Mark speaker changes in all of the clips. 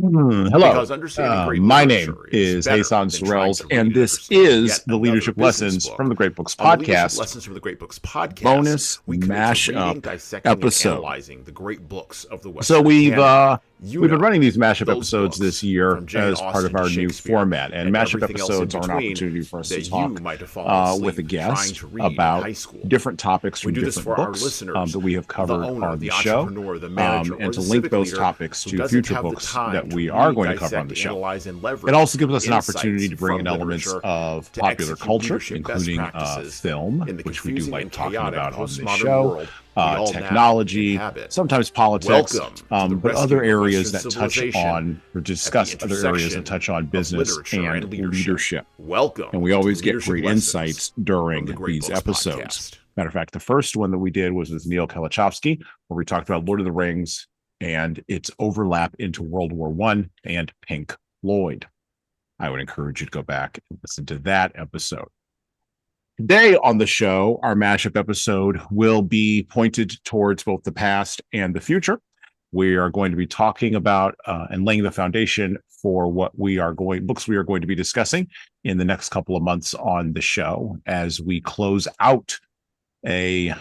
Speaker 1: Hello.
Speaker 2: Because understanding great
Speaker 1: My name
Speaker 2: literature is
Speaker 1: is
Speaker 2: better
Speaker 1: Jesan
Speaker 2: than trying
Speaker 1: Sorrells,
Speaker 2: to read
Speaker 1: and
Speaker 2: and
Speaker 1: this
Speaker 2: understand
Speaker 1: is
Speaker 2: yet
Speaker 1: the
Speaker 2: another
Speaker 1: Leadership
Speaker 2: business
Speaker 1: Lessons from
Speaker 2: book.
Speaker 1: the Great Books
Speaker 2: On the Leadership
Speaker 1: podcast
Speaker 2: Lessons from the Great Books podcast,
Speaker 1: bonus
Speaker 2: we commit to reading,
Speaker 1: mashup
Speaker 2: dissecting, and
Speaker 1: episode.
Speaker 2: analyzing the great books of the
Speaker 1: So
Speaker 2: Western canon. You
Speaker 1: we've been
Speaker 2: know,
Speaker 1: running these mashup
Speaker 2: those
Speaker 1: episodes this
Speaker 2: books
Speaker 1: year
Speaker 2: from Jane
Speaker 1: as part
Speaker 2: Austen
Speaker 1: of
Speaker 2: to
Speaker 1: our new
Speaker 2: Shakespeare
Speaker 1: format, and
Speaker 2: and
Speaker 1: mashup
Speaker 2: everything else in
Speaker 1: episodes are an
Speaker 2: between
Speaker 1: opportunity for us to
Speaker 2: that you
Speaker 1: talk
Speaker 2: might have fallen
Speaker 1: with a
Speaker 2: asleep trying
Speaker 1: guest
Speaker 2: to read in
Speaker 1: about
Speaker 2: high school.
Speaker 1: different topics
Speaker 2: We
Speaker 1: from
Speaker 2: do this
Speaker 1: different
Speaker 2: for our
Speaker 1: books
Speaker 2: listeners,
Speaker 1: that we have
Speaker 2: the
Speaker 1: covered
Speaker 2: owner,
Speaker 1: on
Speaker 2: the
Speaker 1: the show,
Speaker 2: entrepreneur, the manager,
Speaker 1: and
Speaker 2: or
Speaker 1: to
Speaker 2: the
Speaker 1: link
Speaker 2: civic
Speaker 1: those
Speaker 2: leader
Speaker 1: topics
Speaker 2: who
Speaker 1: to
Speaker 2: doesn't
Speaker 1: future
Speaker 2: have the
Speaker 1: books that
Speaker 2: time to
Speaker 1: we are
Speaker 2: read,
Speaker 1: going to cover on
Speaker 2: dissect,
Speaker 1: the show.
Speaker 2: analyze, and
Speaker 1: It
Speaker 2: leverage
Speaker 1: also gives us an opportunity
Speaker 2: insights
Speaker 1: to bring
Speaker 2: from
Speaker 1: in elements
Speaker 2: literature
Speaker 1: of
Speaker 2: to
Speaker 1: popular
Speaker 2: execute
Speaker 1: culture,
Speaker 2: leadership best
Speaker 1: including
Speaker 2: practices
Speaker 1: film,
Speaker 2: in the
Speaker 1: which we do
Speaker 2: confusing
Speaker 1: like
Speaker 2: and
Speaker 1: talking
Speaker 2: chaotic
Speaker 1: about on this
Speaker 2: postmodern
Speaker 1: show,
Speaker 2: world we all now
Speaker 1: technology,
Speaker 2: inhabit.
Speaker 1: sometimes politics,
Speaker 2: Welcome to the
Speaker 1: but other
Speaker 2: rescue of
Speaker 1: areas
Speaker 2: Western
Speaker 1: that touch
Speaker 2: civilization
Speaker 1: on or
Speaker 2: at the
Speaker 1: discuss other areas that
Speaker 2: intersection
Speaker 1: touch on
Speaker 2: of
Speaker 1: business
Speaker 2: literature
Speaker 1: and
Speaker 2: and leadership.
Speaker 1: leadership.
Speaker 2: Welcome
Speaker 1: And we
Speaker 2: to the
Speaker 1: always get
Speaker 2: Leadership
Speaker 1: great
Speaker 2: Lessons
Speaker 1: insights
Speaker 2: from
Speaker 1: during
Speaker 2: the Great
Speaker 1: these
Speaker 2: Books
Speaker 1: episodes.
Speaker 2: podcast.
Speaker 1: Matter of fact, the first one that we did was with Neil Kalachowski, where we talked about Lord of the Rings and its overlap into World War I and Pink Floyd. I would encourage you to go back and listen to that episode. Today on the show, our mashup episode will be pointed towards both the past and the future. We are going to be talking about and laying the foundation for books we are going to be discussing in the next couple of months on the show as we close out a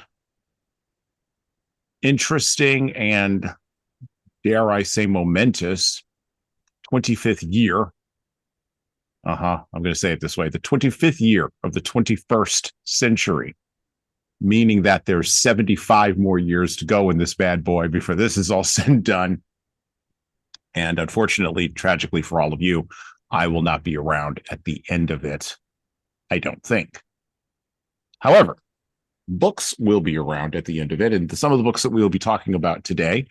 Speaker 1: interesting and, dare I say, momentous 25th year. I'm going to say it this way: the 25th year of the 21st century, meaning that there's 75 more years to go in this bad boy before this is all said and done. And unfortunately, tragically for all of you, I will not be around at the end of it, I don't think. However, books will be around at the end of it, and some of the books that we will be talking about today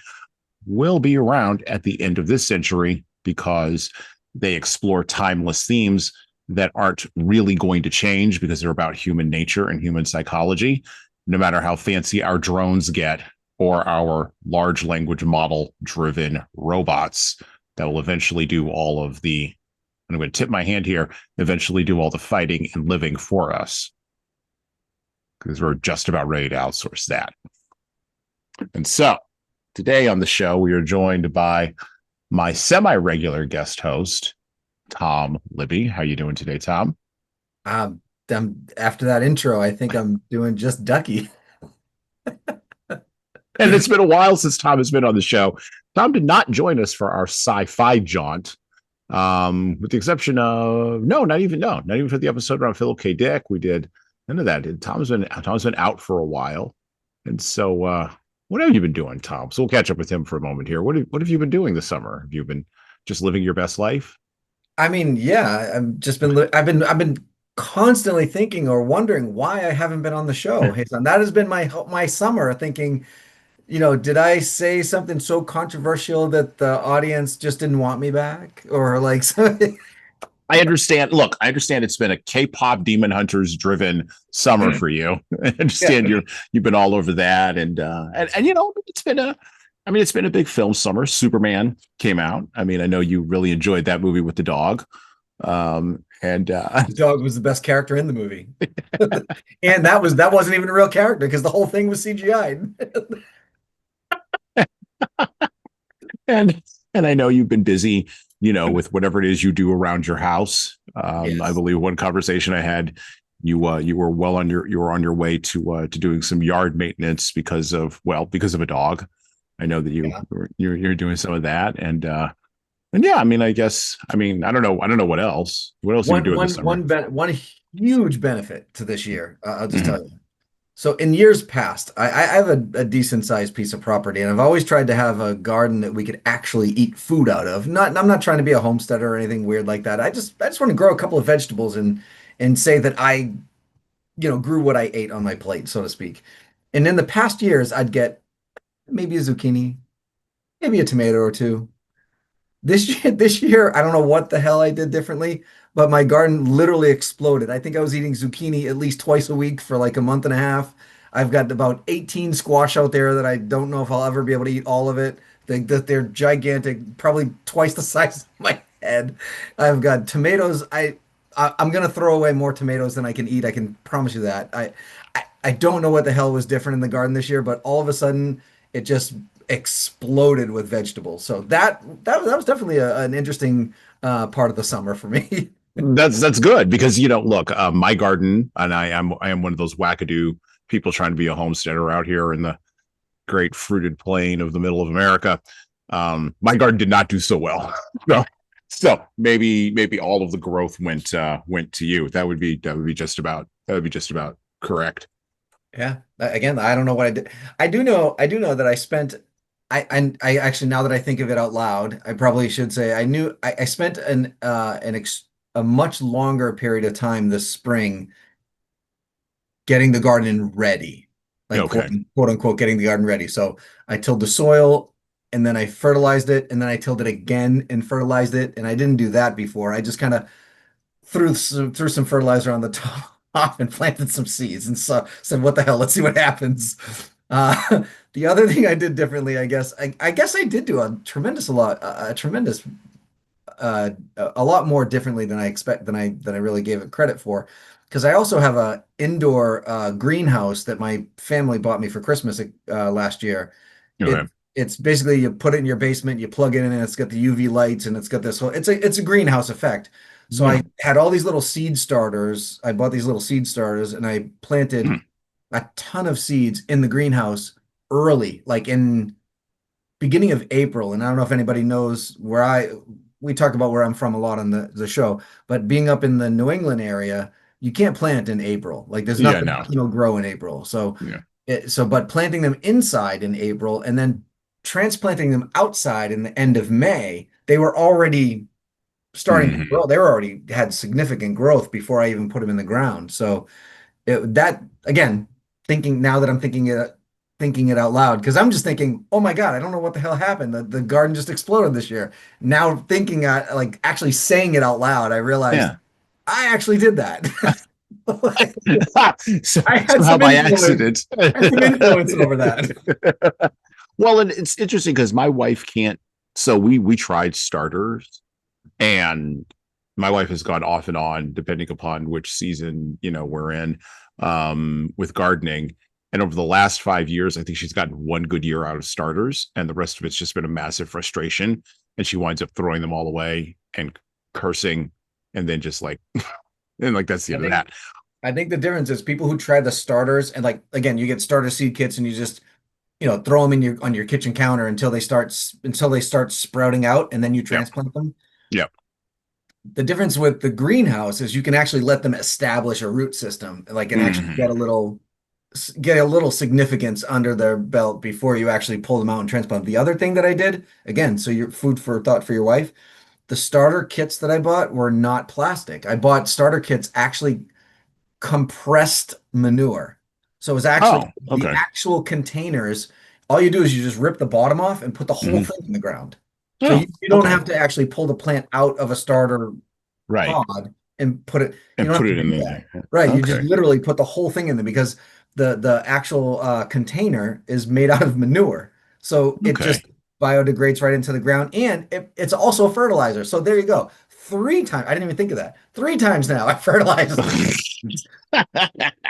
Speaker 1: will be around at the end of this century because they explore timeless themes that aren't really going to change because they're about human nature and human psychology, no matter how fancy our drones get or our large language model driven robots that will eventually do all of the, and I'm going to tip my hand here, eventually do all the fighting and living for us, because we're just about ready to outsource that. And so today on the show, we are joined by my semi-regular guest host, Tom Libby. How you doing today, Tom?
Speaker 3: After that intro, I think I'm doing just ducky.
Speaker 1: And it's been a while since Tom has been on the show. Tom did not join us for our sci-fi jaunt, with the exception of not even for the episode around Philip K. Dick. We did none of that. Tom's been out for a while, and so what have you been doing, Tom? So we'll catch up with him for a moment here. What have you been doing this summer? Have you been just living your best life?
Speaker 3: I mean, yeah, I've been constantly thinking or wondering why I haven't been on the show. Hey, son, that has been my summer thinking, did I say something so controversial that the audience just didn't want me back? Or like something?
Speaker 1: I understand. Look, I understand it's been a K-pop Demon Hunters driven summer for you. I understand
Speaker 3: Yeah.
Speaker 1: you've been all over that, and it's been a big film summer. Superman came out. I mean, I know you really enjoyed that movie with the dog. And
Speaker 3: The dog was the best character in the movie. And that wasn't even a real character because the whole thing was CGI'd.
Speaker 1: and and I know you've been busy, with whatever it is you do around your house. I
Speaker 3: Yes.
Speaker 1: believe one conversation I had, you were on your way to doing some yard maintenance because of a dog. I know that
Speaker 3: Yeah.
Speaker 1: you're doing some of that, and yeah, I mean, I don't know what else. What else are you doing this summer?
Speaker 3: One huge benefit to this year. I'll just
Speaker 1: Mhm.
Speaker 3: tell you. So in years past, I have a decent sized piece of property, and I've always tried to have a garden that we could actually eat food out of. I'm not trying to be a homesteader or anything weird like that. I just want to grow a couple of vegetables and say that I, grew what I ate on my plate, so to speak. And in the past years, I'd get maybe a zucchini, maybe a tomato or two. This year, I don't know what the hell I did differently, but my garden literally exploded. I think I was eating zucchini at least twice a week for like a month and a half. I've got about 18 squash out there that I don't know if I'll ever be able to eat all of it. They're gigantic, probably twice the size of my head. I've got tomatoes. I'm gonna throw away more tomatoes than I can eat. I can promise you that. I don't know what the hell was different in the garden this year, but all of a sudden it just exploded with vegetables. So that was definitely an interesting part of the summer for me.
Speaker 1: That's good because look, my garden, and I am one of those wackadoo people trying to be a homesteader out here in the great fruited plain of the middle of America. My garden did not do so well. No. So maybe all of the growth went to you. That would be just about correct.
Speaker 3: Yeah. Again, I don't know what I did. I do know that I spent I actually, now that I think of it out loud, I probably should say I spent a much longer period of time this spring getting the garden ready, like
Speaker 1: Okay.
Speaker 3: quote unquote getting the garden ready. So I tilled the soil and then I fertilized it and then I tilled it again and fertilized it. And I didn't do that before. I just kind of threw some fertilizer on the top and planted some seeds and so said, "What the hell? Let's see what happens." The other thing I did differently, I guess I did do a lot more differently than I expect than I really gave it credit for, because I also have a indoor greenhouse that my family bought me for Christmas last year.
Speaker 1: Okay.
Speaker 3: It's basically you put it in your basement, you plug it in, and it's got the UV lights, and it's got this whole it's a greenhouse effect. So
Speaker 1: Yeah.
Speaker 3: I had all these little seed starters. I bought these little seed starters, and I planted a ton of seeds in the greenhouse early, like in beginning of April. And I don't know if anybody knows we talk about where I'm from a lot on the show, but being up in the New England area, you can't plant in April. Like there's
Speaker 1: Yeah.
Speaker 3: nothing
Speaker 1: No.
Speaker 3: grow in April. So
Speaker 1: Yeah.
Speaker 3: but planting them inside in April and then transplanting them outside in the end of May, they were already starting to
Speaker 1: Hmm.
Speaker 3: grow. They were already had significant growth before I even put them in the ground. So that again, thinking now that I'm thinking it out loud, because I'm just thinking, oh my God, I don't know what the hell happened. The garden just exploded this year. Now thinking like actually saying it out loud, I realized
Speaker 1: Yeah.
Speaker 3: I actually did that.
Speaker 1: so,
Speaker 3: I had
Speaker 1: somehow
Speaker 3: some
Speaker 1: by
Speaker 3: influence.
Speaker 1: accident.
Speaker 3: I had some influence over that.
Speaker 1: Well, and it's interesting because my wife can't. So we tried starters, and my wife has gone off and on depending upon which season we're in with gardening. And over the last 5 years, I think she's gotten one good year out of starters, and the rest of it's just been a massive frustration. And she winds up throwing them all away and cursing, and then just like, and like that's the
Speaker 3: I
Speaker 1: end of
Speaker 3: think
Speaker 1: that.
Speaker 3: I think the difference is people who try the starters and like again, you get starter seed kits and you just throw them in your on your kitchen counter until they start sprouting out and then you
Speaker 1: Yep.
Speaker 3: transplant them.
Speaker 1: Yep.
Speaker 3: The difference with the greenhouse is you can actually let them establish a root system, like, and actually
Speaker 1: Hmm.
Speaker 3: get a little significance under their belt before you actually pull them out and transplant. The other thing that I did, again, so your food for thought for your wife, the starter kits that I bought were not plastic. I bought starter kits actually compressed manure. So it was actually
Speaker 1: Oh,
Speaker 3: the
Speaker 1: okay.
Speaker 3: actual containers. All you do is you just rip the bottom off and put the whole
Speaker 1: Hmm.
Speaker 3: thing in the ground. So
Speaker 1: Oh,
Speaker 3: you don't
Speaker 1: okay.
Speaker 3: have to actually pull the plant out of a starter
Speaker 1: Right.
Speaker 3: pod and put it. You
Speaker 1: And
Speaker 3: don't have
Speaker 1: put
Speaker 3: to
Speaker 1: it in
Speaker 3: do
Speaker 1: the.
Speaker 3: that. Right. You just
Speaker 1: Okay.
Speaker 3: literally put the whole thing in there because the actual container is made out of manure. So it
Speaker 1: Okay.
Speaker 3: just biodegrades right into the ground and it's also a fertilizer. So there you go. 3 times. I didn't even think of that. 3 times now I fertilized.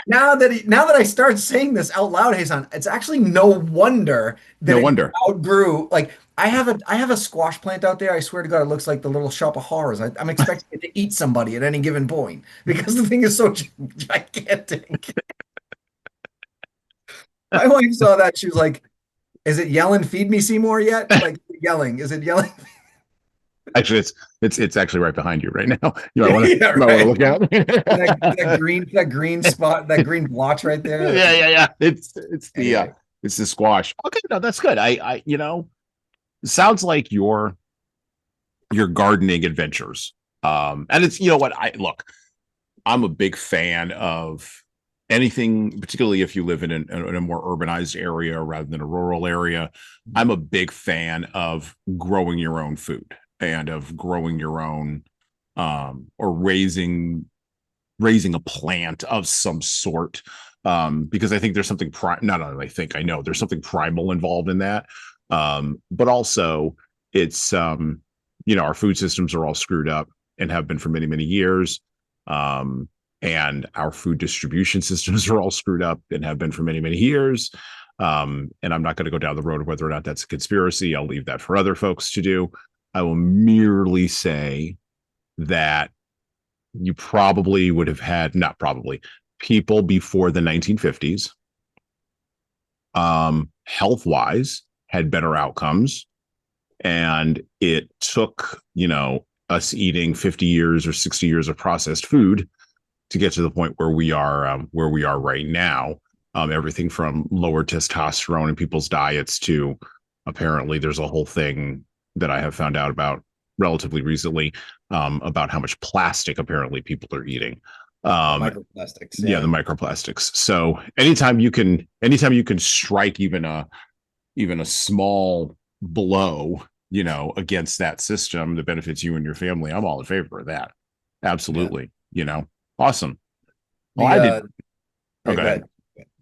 Speaker 3: Now that I start saying this out loud, Jesan, it's actually no wonder that
Speaker 1: No
Speaker 3: it
Speaker 1: wonder.
Speaker 3: outgrew. Like I have a squash plant out there. I swear to God, it looks like the Little Shop of Horrors. I'm expecting it to eat somebody at any given point because the thing is so gigantic. My wife saw that. She was like, "Is it yelling, 'Feed me, Seymour' yet?" Like yelling. Is it yelling?
Speaker 1: Actually, it's actually right behind you right now. You might want to
Speaker 3: Yeah,
Speaker 1: you might want to
Speaker 3: right.
Speaker 1: look
Speaker 3: That
Speaker 1: out.
Speaker 3: green spot, that green blotch right there.
Speaker 1: Yeah, yeah, yeah.
Speaker 3: Anyway,
Speaker 1: It's the squash. Okay, no, that's good. It sounds like your gardening adventures. And it's what I look. I'm a big fan of anything, particularly if you live in a more urbanized area rather than a rural area. I'm a big fan of growing your own food and of growing your own or raising a plant of some sort. Because I think there's something not only I think I know there's something primal involved in that. But also it's our food systems are all screwed up and have been for many, many years. Um, and our food distribution systems are all screwed up and have been for many, many years. And I'm not going to go down the road of whether or not that's a conspiracy. I'll leave that for other folks to do. I will merely say that you probably would have had, not probably, people before the 1950s, health-wise, had better outcomes. And it took, us eating 50 years or 60 years of processed food to get to the point where we are right now. Everything from lower testosterone in people's diets to apparently there's a whole thing that I have found out about relatively recently about how much plastic apparently people are eating.
Speaker 3: Microplastics.
Speaker 1: Yeah, the microplastics. So anytime you can strike even a small blow, against that system that benefits you and your family, I'm all in favor of that. Absolutely. Awesome. Well, I did.
Speaker 3: Go
Speaker 1: go
Speaker 3: ahead.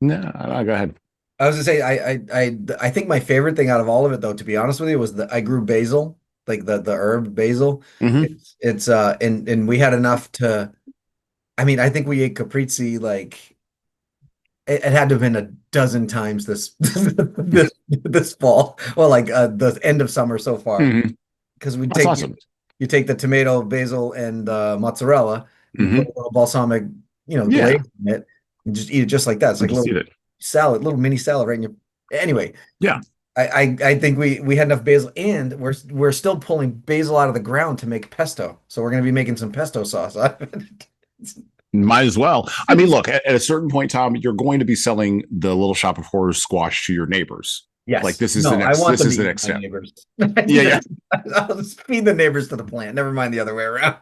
Speaker 1: No, go ahead.
Speaker 3: I was gonna say I think my favorite thing out of all of it, though, to be honest with you, was I grew basil, like the herb basil.
Speaker 1: Mm-hmm.
Speaker 3: It's and we had enough to. I mean, I think we ate caprese like it had to have been a dozen times this this fall. Well, like the end of summer so far,
Speaker 1: Mm-hmm.
Speaker 3: because we
Speaker 1: That's
Speaker 3: take
Speaker 1: awesome.
Speaker 3: you take the tomato, basil, and mozzarella, you
Speaker 1: Mm-hmm.
Speaker 3: put a little balsamic,
Speaker 1: Yeah.
Speaker 3: glaze in it, and just eat it just like that. It's like a
Speaker 1: Just eat
Speaker 3: little
Speaker 1: it.
Speaker 3: salad, little mini salad right in your. Anyway,
Speaker 1: Yeah.
Speaker 3: I think we had enough basil, and we're still pulling basil out of the ground to make pesto. So we're gonna be making some pesto sauce out of it.
Speaker 1: Might as well. I mean, look, at a certain point, Tom, you're going to be selling the Little Shop of Horrors squash to your neighbors.
Speaker 3: Yes.
Speaker 1: Like this is
Speaker 3: No,
Speaker 1: the next.
Speaker 3: I want
Speaker 1: This
Speaker 3: them
Speaker 1: is
Speaker 3: to
Speaker 1: the
Speaker 3: eat
Speaker 1: next
Speaker 3: my
Speaker 1: step.
Speaker 3: neighbors.
Speaker 1: Yeah.
Speaker 3: I'll just feed the neighbors to the plant. Never mind the other way around.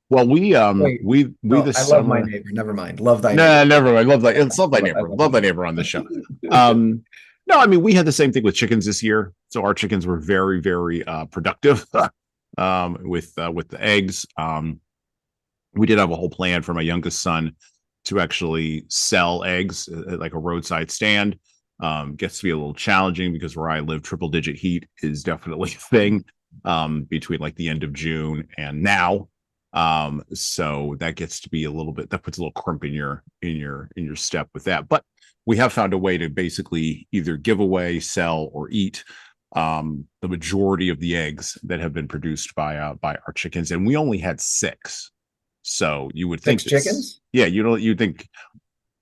Speaker 1: Well,
Speaker 3: Wait,
Speaker 1: we
Speaker 3: no,
Speaker 1: this
Speaker 3: I love my
Speaker 1: summer.
Speaker 3: neighbor. Never mind. Love thy
Speaker 1: No,
Speaker 3: neighbor.
Speaker 1: never mind. Love thy
Speaker 3: I
Speaker 1: neighbor.
Speaker 3: love
Speaker 1: Love
Speaker 3: my
Speaker 1: thy neighbor on this show. No, I mean we had the same thing with chickens this year. So our chickens were very, very productive with the eggs. We did have a whole plan for my youngest son to actually sell eggs at like a roadside stand. Gets to be a little challenging because where I live, triple digit heat is definitely a thing between like the end of June and now. So that gets to be a little bit, that puts a little crimp in your step with that. But we have found a way to basically either give away, sell, or eat the majority of the eggs that have been produced by our chickens, and we only had 6. So you would think
Speaker 3: 6 chickens?
Speaker 1: Yeah, you'd think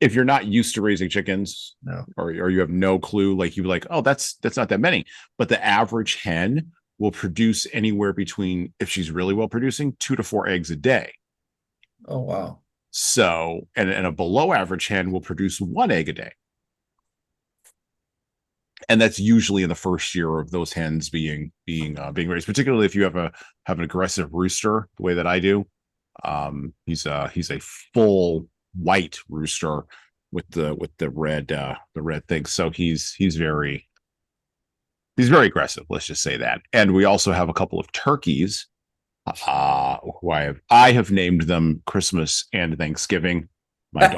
Speaker 1: if you're not used to raising chickens,
Speaker 3: No.
Speaker 1: or you have no clue, like you'd be like, oh, that's not that many. But the average hen will produce anywhere between, if she's really well producing, 2 to 4 eggs a day.
Speaker 3: Oh wow.
Speaker 1: So, and a below average hen will produce 1 egg a day. And that's usually in the first year of those hens being raised, particularly if you have an aggressive rooster the way that I do. He's a full white rooster with the red thing. So he's very aggressive. Let's just say that. And we also have a couple of turkeys. Who I have named them Christmas and Thanksgiving. My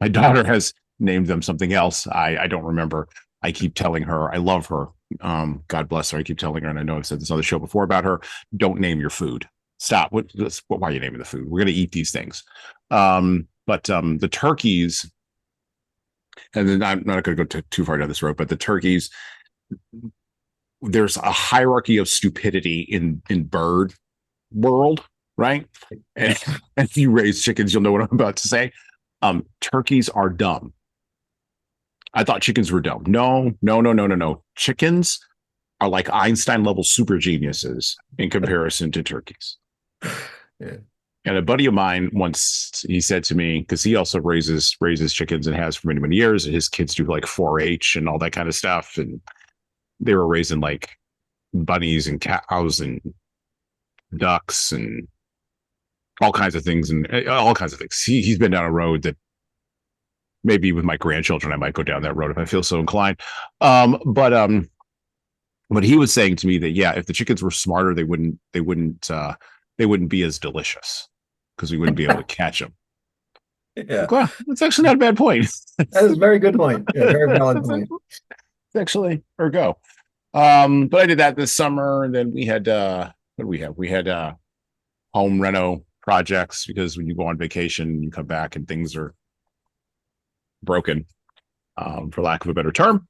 Speaker 1: daughter has named them something else. I don't remember. I keep telling her I love her. God bless her. I keep telling her, and I know I've said this on the show before about her. Don't name your food. Stop. Why are you naming the food? We're going to eat these things. But the turkeys, and then I'm not going to go too far down this road, but the turkeys, there's a hierarchy of stupidity in bird world, right? And if you raise chickens, you'll know what I'm about to say. Turkeys are dumb. I thought chickens were dumb. No. Chickens are like Einstein level super geniuses in comparison to turkeys.
Speaker 3: Yeah.
Speaker 1: And a buddy of mine once, he said to me, because he also raises chickens and has for many, many years, and his kids do like 4-H and all that kind of stuff. And they were raising like bunnies and cows and ducks and all kinds of things He's been down a road that maybe with my grandchildren, I might go down that road if I feel so inclined. But he was saying to me that, yeah, if the chickens were smarter, they wouldn't be as delicious because we wouldn't be able to catch them.
Speaker 3: Yeah.
Speaker 1: Like, well, that's actually not a bad point.
Speaker 3: That is a very good point. Yeah, very valid point.
Speaker 1: It's actually, or go. But I did that this summer, and then we had what did we have? We had home reno projects, because when you go on vacation, you come back and things are broken, for lack of a better term.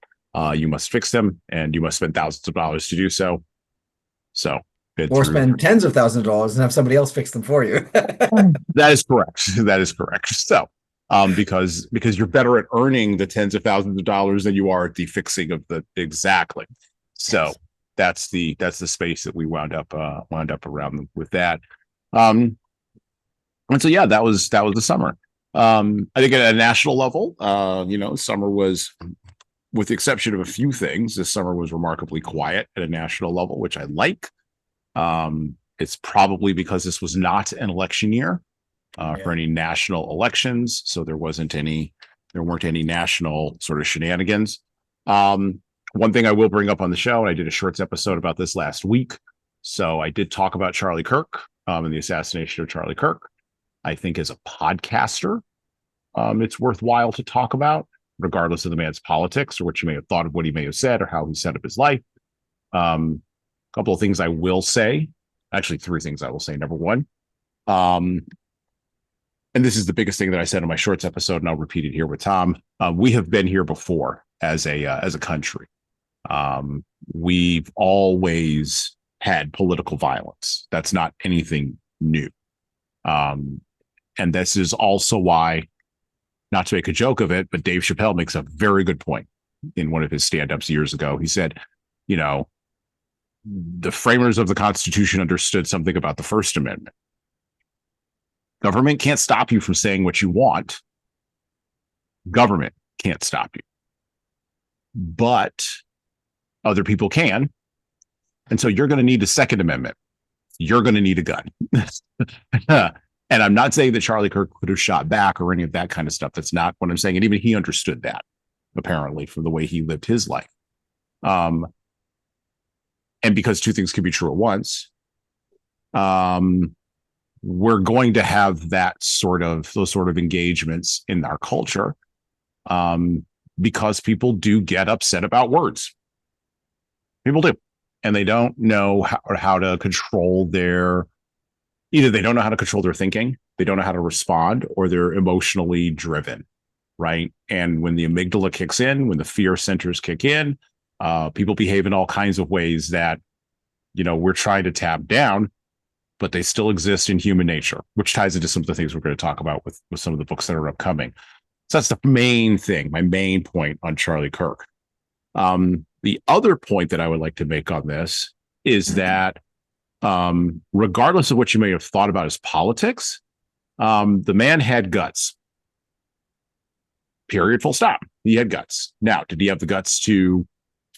Speaker 1: You must fix them, and you must spend thousands of dollars to do so. So,
Speaker 3: or spend tens of thousands of dollars and have somebody else fix them for you.
Speaker 1: That is correct. That is correct. So, because you're better at earning the tens of thousands of dollars than you are at the fixing of the exactly. So
Speaker 3: Yes.
Speaker 1: that's the space that we wound up around with that. And so yeah, that was the summer. I think at a national level, summer was, with the exception of a few things, this summer was remarkably quiet at a national level, which I like. It's probably because this was not an election year for any national elections, so there weren't any national sort of shenanigans. One thing I will bring up on the show, and I did a shorts episode about this last week, so I did talk about Charlie Kirk and the assassination of Charlie Kirk. I think as a podcaster, it's worthwhile to talk about, regardless of the man's politics or what you may have thought of what he may have said or how he set up his life. A couple of things I will say, actually 3 things I will say. Number one, and this is the biggest thing that I said in my shorts episode, and I'll repeat it here with Tom. We have been here before as a country. We've always had political violence. That's not anything new. And this is also why, not to make a joke of it, but Dave Chappelle makes a very good point in one of his stand-ups years ago. He said, the framers of the Constitution understood something about the First Amendment. Government can't stop you from saying what you want. Government can't stop you. But other people can. And so you're going to need the Second Amendment. You're going to need a gun. And I'm not saying that Charlie Kirk could have shot back or any of that kind of stuff. That's not what I'm saying. And even he understood that, apparently, from the way he lived his life. And because 2 things can be true at once, we're going to have those sort of engagements in our culture, because people do get upset about words. People do. And they don't know how to control either they don't know how to control their thinking, they don't know how to respond, or they're emotionally driven, right? And when the amygdala kicks in, when the fear centers kick in, people behave in all kinds of ways that, we're trying to tap down, but they still exist in human nature, which ties into some of the things we're going to talk about with some of the books that are upcoming. So that's the main thing, my main point on Charlie Kirk. The other point that I would like to make on this is that, regardless of what you may have thought about his politics, the man had guts. Period. Full stop. He had guts. Now, did he have the guts to,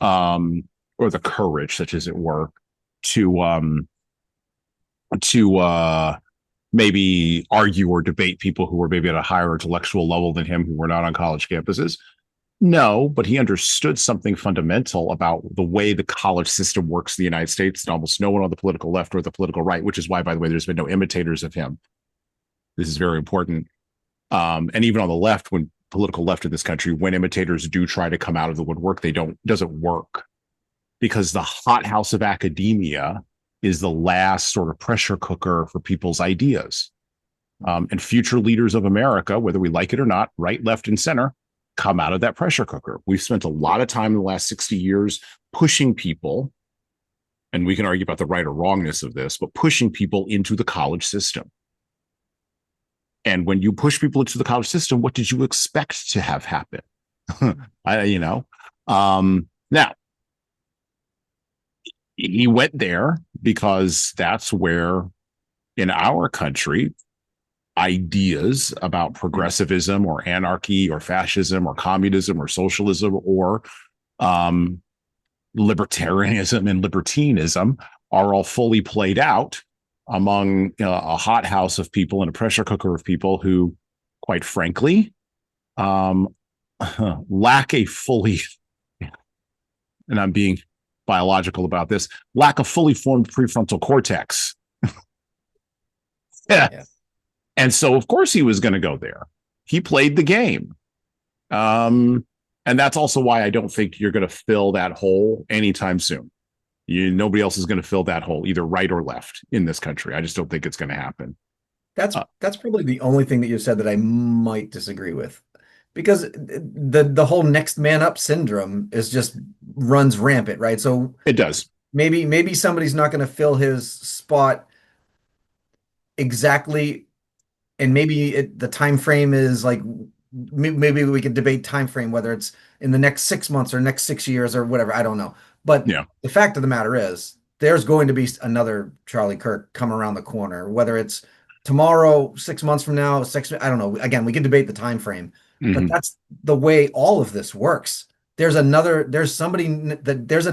Speaker 1: or the courage, such as it were, to maybe argue or debate people who were maybe at a higher intellectual level than him, who were not on college campuses? No, but he understood something fundamental about the way the college system works in the United States that almost no one on the political left or the political right, which is why, by the way, there's been no imitators of him. This is very important. And even on the left, when political left in this country, when imitators do try to come out of the woodwork, doesn't work, because the hothouse of academia is the last sort of pressure cooker for people's ideas. And future leaders of America, whether we like it or not, right, left, and center, come out of that pressure cooker. We've spent a lot of time in the last 60 years pushing people, and we can argue about the right or wrongness of this, but pushing people into the college system. And when you push people into the college system, what did you expect to have happen? Now, he went there because that's where, in our country, ideas about progressivism or anarchy or fascism or communism or socialism or libertarianism and libertinism are all fully played out among a hothouse of people and a pressure cooker of people who, quite frankly, lack a fully, and I'm being biological about this, lack a fully formed prefrontal cortex. Yeah. And so, of course, he was going to go there. He played the game. And that's also why I don't think you're going to fill that hole anytime soon. Nobody else is going to fill that hole, either right or left, in this country. I just don't think it's going to happen.
Speaker 3: that's probably the only thing that you said that I might disagree with, because the whole next man up syndrome is just runs rampant, right? So
Speaker 1: It does.
Speaker 3: maybe somebody's not going to fill his spot exactly, and maybe the time frame is like, maybe we could debate time frame, whether it's in the next 6 months or next 6 years or whatever. I don't know. But
Speaker 1: Yeah.
Speaker 3: the fact of the matter is, there's going to be another Charlie Kirk come around the corner, whether it's tomorrow, 6 months from now, I don't know. Again, we can debate the time frame, but
Speaker 1: Mhm.
Speaker 3: that's the way all of this works. There's a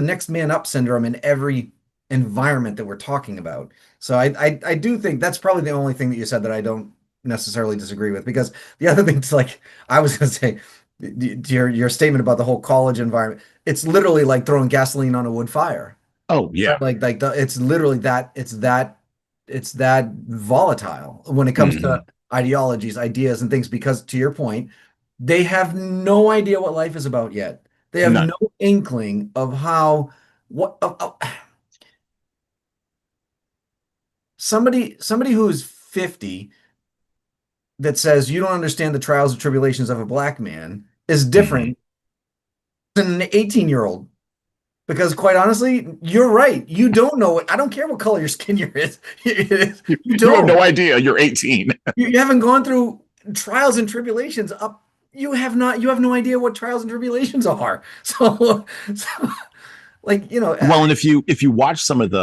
Speaker 3: next man up syndrome in every environment that we're talking about. So I do think that's probably the only thing that you said that I don't necessarily disagree with, because the other thing's like, I was going to say, your statement about the whole college environment, it's literally like throwing gasoline on a wood fire.
Speaker 1: Oh yeah.
Speaker 3: Right? It's literally it's that volatile when it comes to
Speaker 1: Mhm.
Speaker 3: ideologies, ideas, and things, because to your point, they have no idea what life is about yet. They have
Speaker 1: None.
Speaker 3: no inkling of how what somebody who's 50 that says you don't understand the trials and tribulations of a black man is
Speaker 1: Mhm.
Speaker 3: different than an 18-year-old. Because quite honestly, you're right. You don't know I don't care what color your skin is. You
Speaker 1: You have no
Speaker 3: don't.
Speaker 1: idea. You're 18.
Speaker 3: You haven't gone through trials and tribulations up. You have no idea what trials and tribulations are. So like,
Speaker 1: Well, and if you watch some of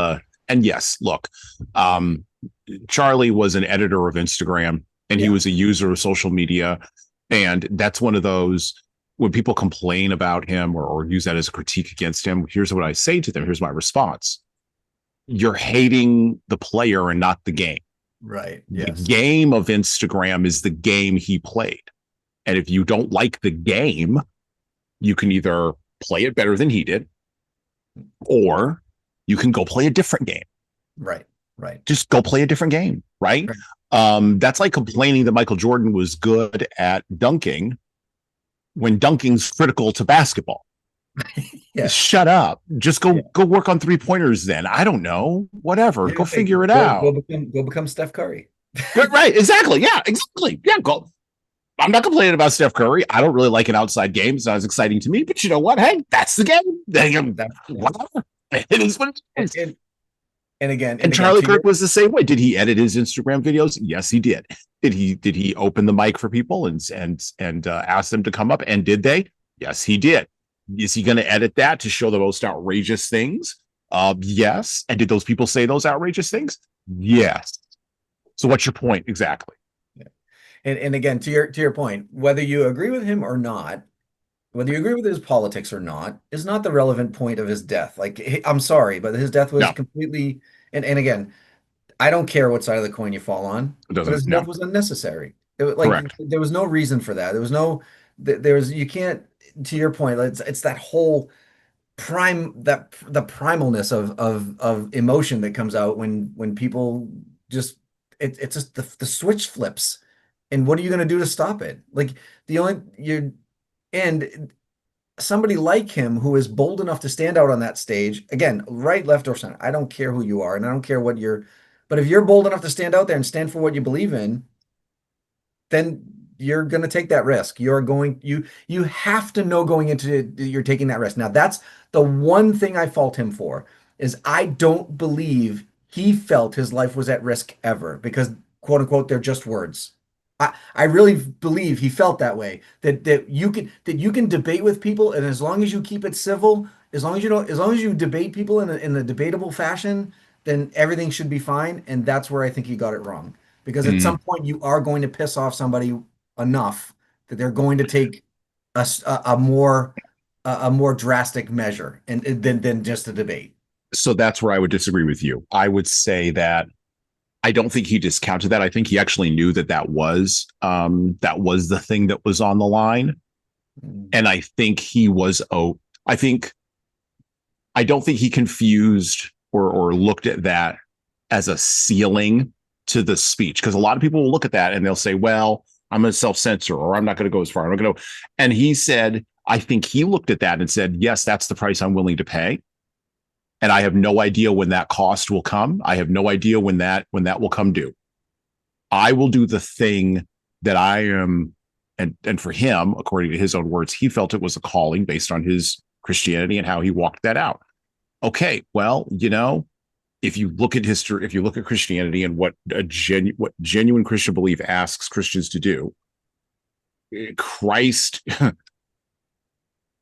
Speaker 1: and yes, look, um, Charlie was an editor of Instagram and he
Speaker 3: yeah,
Speaker 1: was a user of social media. And that's one of those, when people complain about him or use that as a critique against him, here's what I say to them. Here's my response. You're hating the player and not the game.
Speaker 3: right.
Speaker 1: The
Speaker 3: Yes.
Speaker 1: game of Instagram is the game he played. And if you don't like the game, you can either play it better than he did, or you can go play a different game.
Speaker 3: Right. Right.
Speaker 1: Just go play a different game, right?
Speaker 3: Right.
Speaker 1: That's like complaining that Michael Jordan was good at dunking when dunking's critical to basketball.
Speaker 3: Yeah.
Speaker 1: Shut up. Just
Speaker 3: Yeah.
Speaker 1: go work on 3-pointers then. I don't know. Whatever. Go
Speaker 3: Hey,
Speaker 1: figure it
Speaker 3: go
Speaker 1: out.
Speaker 3: become Steph Curry.
Speaker 1: Good, right. Exactly. Yeah, exactly. Yeah, go. I'm not complaining about Steph Curry. I don't really like an outside game. It's not as exciting to me, but you know what? Hey, that's the game. Whatever. It is what it
Speaker 3: And,
Speaker 1: is.
Speaker 3: and and again,
Speaker 1: And Charlie Kirk was the same way. Did he edit his Instagram videos? Yes, he did. Did he open the mic for people and ask them to come up? And did they? Yes, he did. Is he going to edit that to show the most outrageous things? Yes. And did those people say those outrageous things? Yes. So what's your point exactly?
Speaker 3: Yeah. And again, to your point, whether you agree with him or not, whether you agree with his politics or not, is not the relevant point of his death. Like, I'm sorry, but his death was
Speaker 1: No,
Speaker 3: completely, and again, I don't care what side of the coin you fall on,
Speaker 1: it
Speaker 3: but
Speaker 1: doesn't.
Speaker 3: his death
Speaker 1: No,
Speaker 3: was unnecessary. Like,
Speaker 1: correct.
Speaker 3: there was no reason for that. There was no, there was, you can't, to your point, it's that whole the primalness of emotion that comes out when people just, it's just the switch flips. And what are you going to do to stop it? Like, the only you and somebody like him who is bold enough to stand out on that stage, again, right, left, or center. I don't care who you are, and I don't care but if you're bold enough to stand out there and stand for what you believe in, then you're going to take that risk. You have to know going into it, you're taking that risk. Now, that's the one thing I fault him for, is I don't believe he felt his life was at risk ever, because quote unquote they're just words. I really believe he felt that way, that you can debate with people, and as long as you keep it civil, as long as you debate people in a debatable fashion, then everything should be fine. And that's where I think he got it wrong, because at some
Speaker 1: Mm.
Speaker 3: point you are going to piss off somebody enough that they're going to take a more drastic measure and than just a debate.
Speaker 1: So that's where I would disagree with you. I would say that I don't think he discounted that. I think he actually knew that was the thing that was on the line,
Speaker 3: Mm.
Speaker 1: and I think he was. Oh, I don't think he confused or looked at that as a ceiling to the speech, because a lot of people will look at that and they'll say, "Well, I'm going to self-censor, or I'm not going to go as far. I'm going to." And he said, I think he looked at that and said, "Yes, that's the price I'm willing to pay." And I have no idea when that cost will come. I have no idea when that will come due. I will do the thing that I am. And for him, according to his own words, he felt it was a calling based on his Christianity and how he walked that out. Okay, well, if you look at history, if you look at Christianity and what genuine Christian belief asks Christians to do, Christ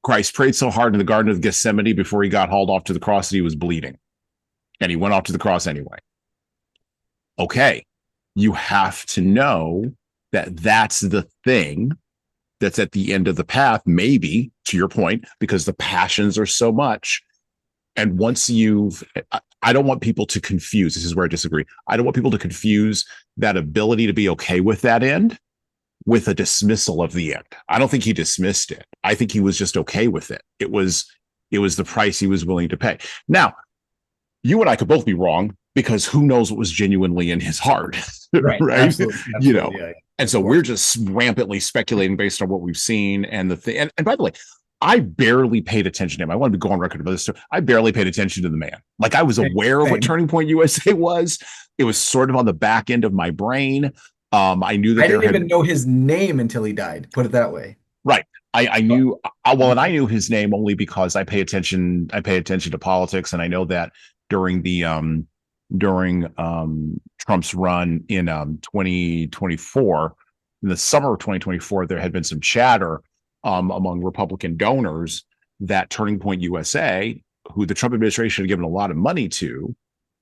Speaker 1: prayed so hard in the Garden of Gethsemane before he got hauled off to the cross that he was bleeding, and he went off to the cross anyway. Okay, you have to know that that's the thing that's at the end of the path, maybe, to your point, because the passions are so much. And once I don't want people to confuse, this is where I disagree. I don't want people to confuse that ability to be okay with that end with a dismissal of the end. I don't think he dismissed it. I think he was just okay with it. It was the price he was willing to pay. Now, you and I could both be wrong, because who knows what was genuinely in his heart, right?
Speaker 3: Absolutely.
Speaker 1: Yeah. And so we're just rampantly speculating based on what we've seen and the thing. And by the way, I barely paid attention to him. I wanted to go on record about this. I barely paid attention to the man. Like, I was aware of what Turning Point USA was. It was sort of on the back end of my brain. I knew that
Speaker 3: I didn't even know his name until he died. Put it that way.
Speaker 1: Right. I knew and I knew his name only because I pay attention to politics, and I know that during Trump's run in 2024, in the summer of 2024, there had been some chatter among Republican donors that Turning Point USA, who the Trump administration had given a lot of money to,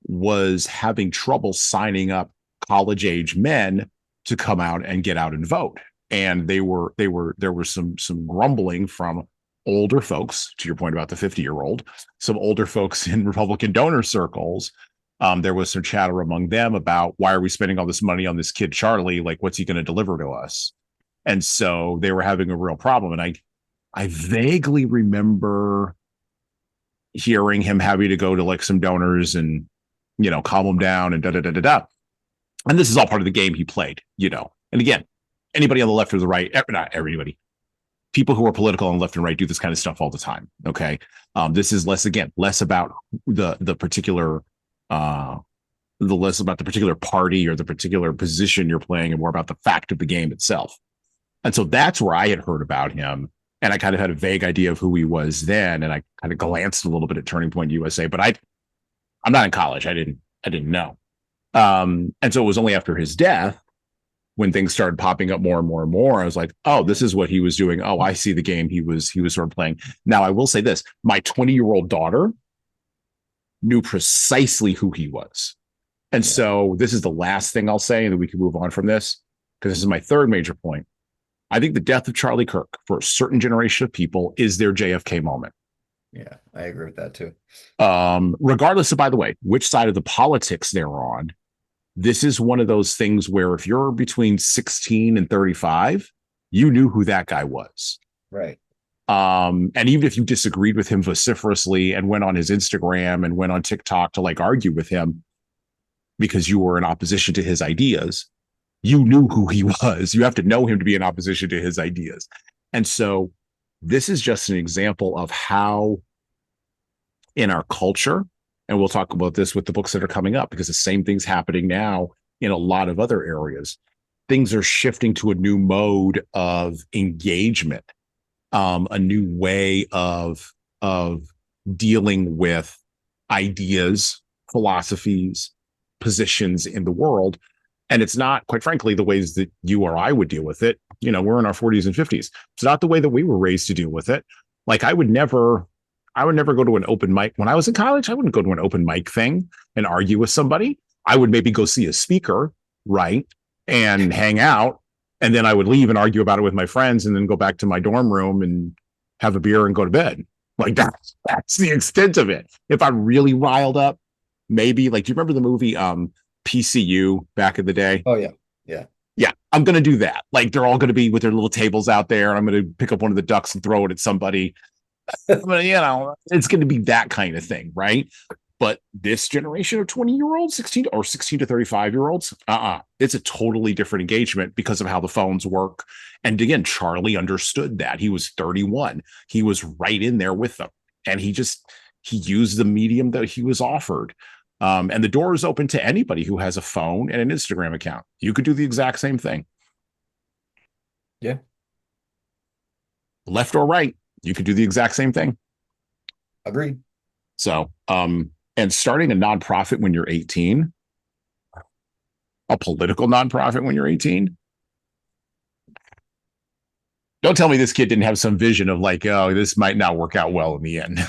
Speaker 1: was having trouble signing up college-age men to come out and get out and vote. And there was some grumbling from older folks, to your point about the 50-year-old, some older folks in Republican donor circles. There was some chatter among them about, why are we spending all this money on this kid, Charlie? Like, what's he going to deliver to us? And so they were having a real problem. And I vaguely remember hearing him having to go to like some donors and, calm them down and da-da-da-da-da. And this is all part of the game he played, And again, anybody on the left or the right, not everybody, people who are political on the left and right do this kind of stuff all the time. Okay. This is less about the particular, less about the particular party or the particular position you're playing, and more about the fact of the game itself. And so that's where I had heard about him. And I kind of had a vague idea of who he was then. And I kind of glanced a little bit at Turning Point USA, but I'm not in college. I didn't know. And so it was only after his death, when things started popping up more and more and more, I was like, oh, this is what he was doing. Oh, I see the game he was sort of playing. Now, I will say this, my 20-year-old daughter knew precisely who he was. And so this is the last thing I'll say, and then we can move on from this, because this is my third major point. I think the death of Charlie Kirk for a certain generation of people is their JFK moment.
Speaker 3: Yeah, I agree with that too.
Speaker 1: Regardless of, by the way, which side of the politics they're on, this is one of those things where if you're between 16 and 35, you knew who that guy was.
Speaker 3: Right.
Speaker 1: And even if you disagreed with him vociferously and went on his Instagram and went on TikTok to like argue with him because you were in opposition to his ideas, you knew who he was. You have to know him to be in opposition to his ideas. And so this is just an example of how in our culture, and we'll talk about this with the books that are coming up, because the same thing's happening now in a lot of other areas. Things are shifting to a new mode of engagement, a new way of dealing with ideas, philosophies, positions in the world. And it's not, quite frankly, the ways that you or I would deal with it. We're in our 40s and 50s. It's not the way that we were raised to deal with it. Like, I would never go to an open mic. When I was in college, I wouldn't go to an open mic thing and argue with somebody. I would maybe go see a speaker, right, and hang out. And then I would leave and argue about it with my friends, and then go back to my dorm room and have a beer and go to bed. Like, that's the extent of it. If I'm really riled up, maybe, like, do you remember the movie PCU back in the day?
Speaker 3: Oh, yeah.
Speaker 1: Yeah, I'm going to do that. Like, they're all going to be with their little tables out there, and I'm going to pick up one of the ducks and throw it at somebody. It's going to be that kind of thing, right? But this generation of 20-year-olds, 16 to 35-year-olds, it's a totally different engagement because of how the phones work. And again, Charlie understood that. He was 31. He was right in there with them. And he used the medium that he was offered. And the door is open to anybody who has a phone and an Instagram account. You could do the exact same thing.
Speaker 3: Yeah.
Speaker 1: Left or right, you could do the exact same thing.
Speaker 3: Agreed.
Speaker 1: So, and starting a nonprofit when you're 18, a political nonprofit when you're 18. Don't tell me this kid didn't have some vision of like, oh, this might not work out well in the end.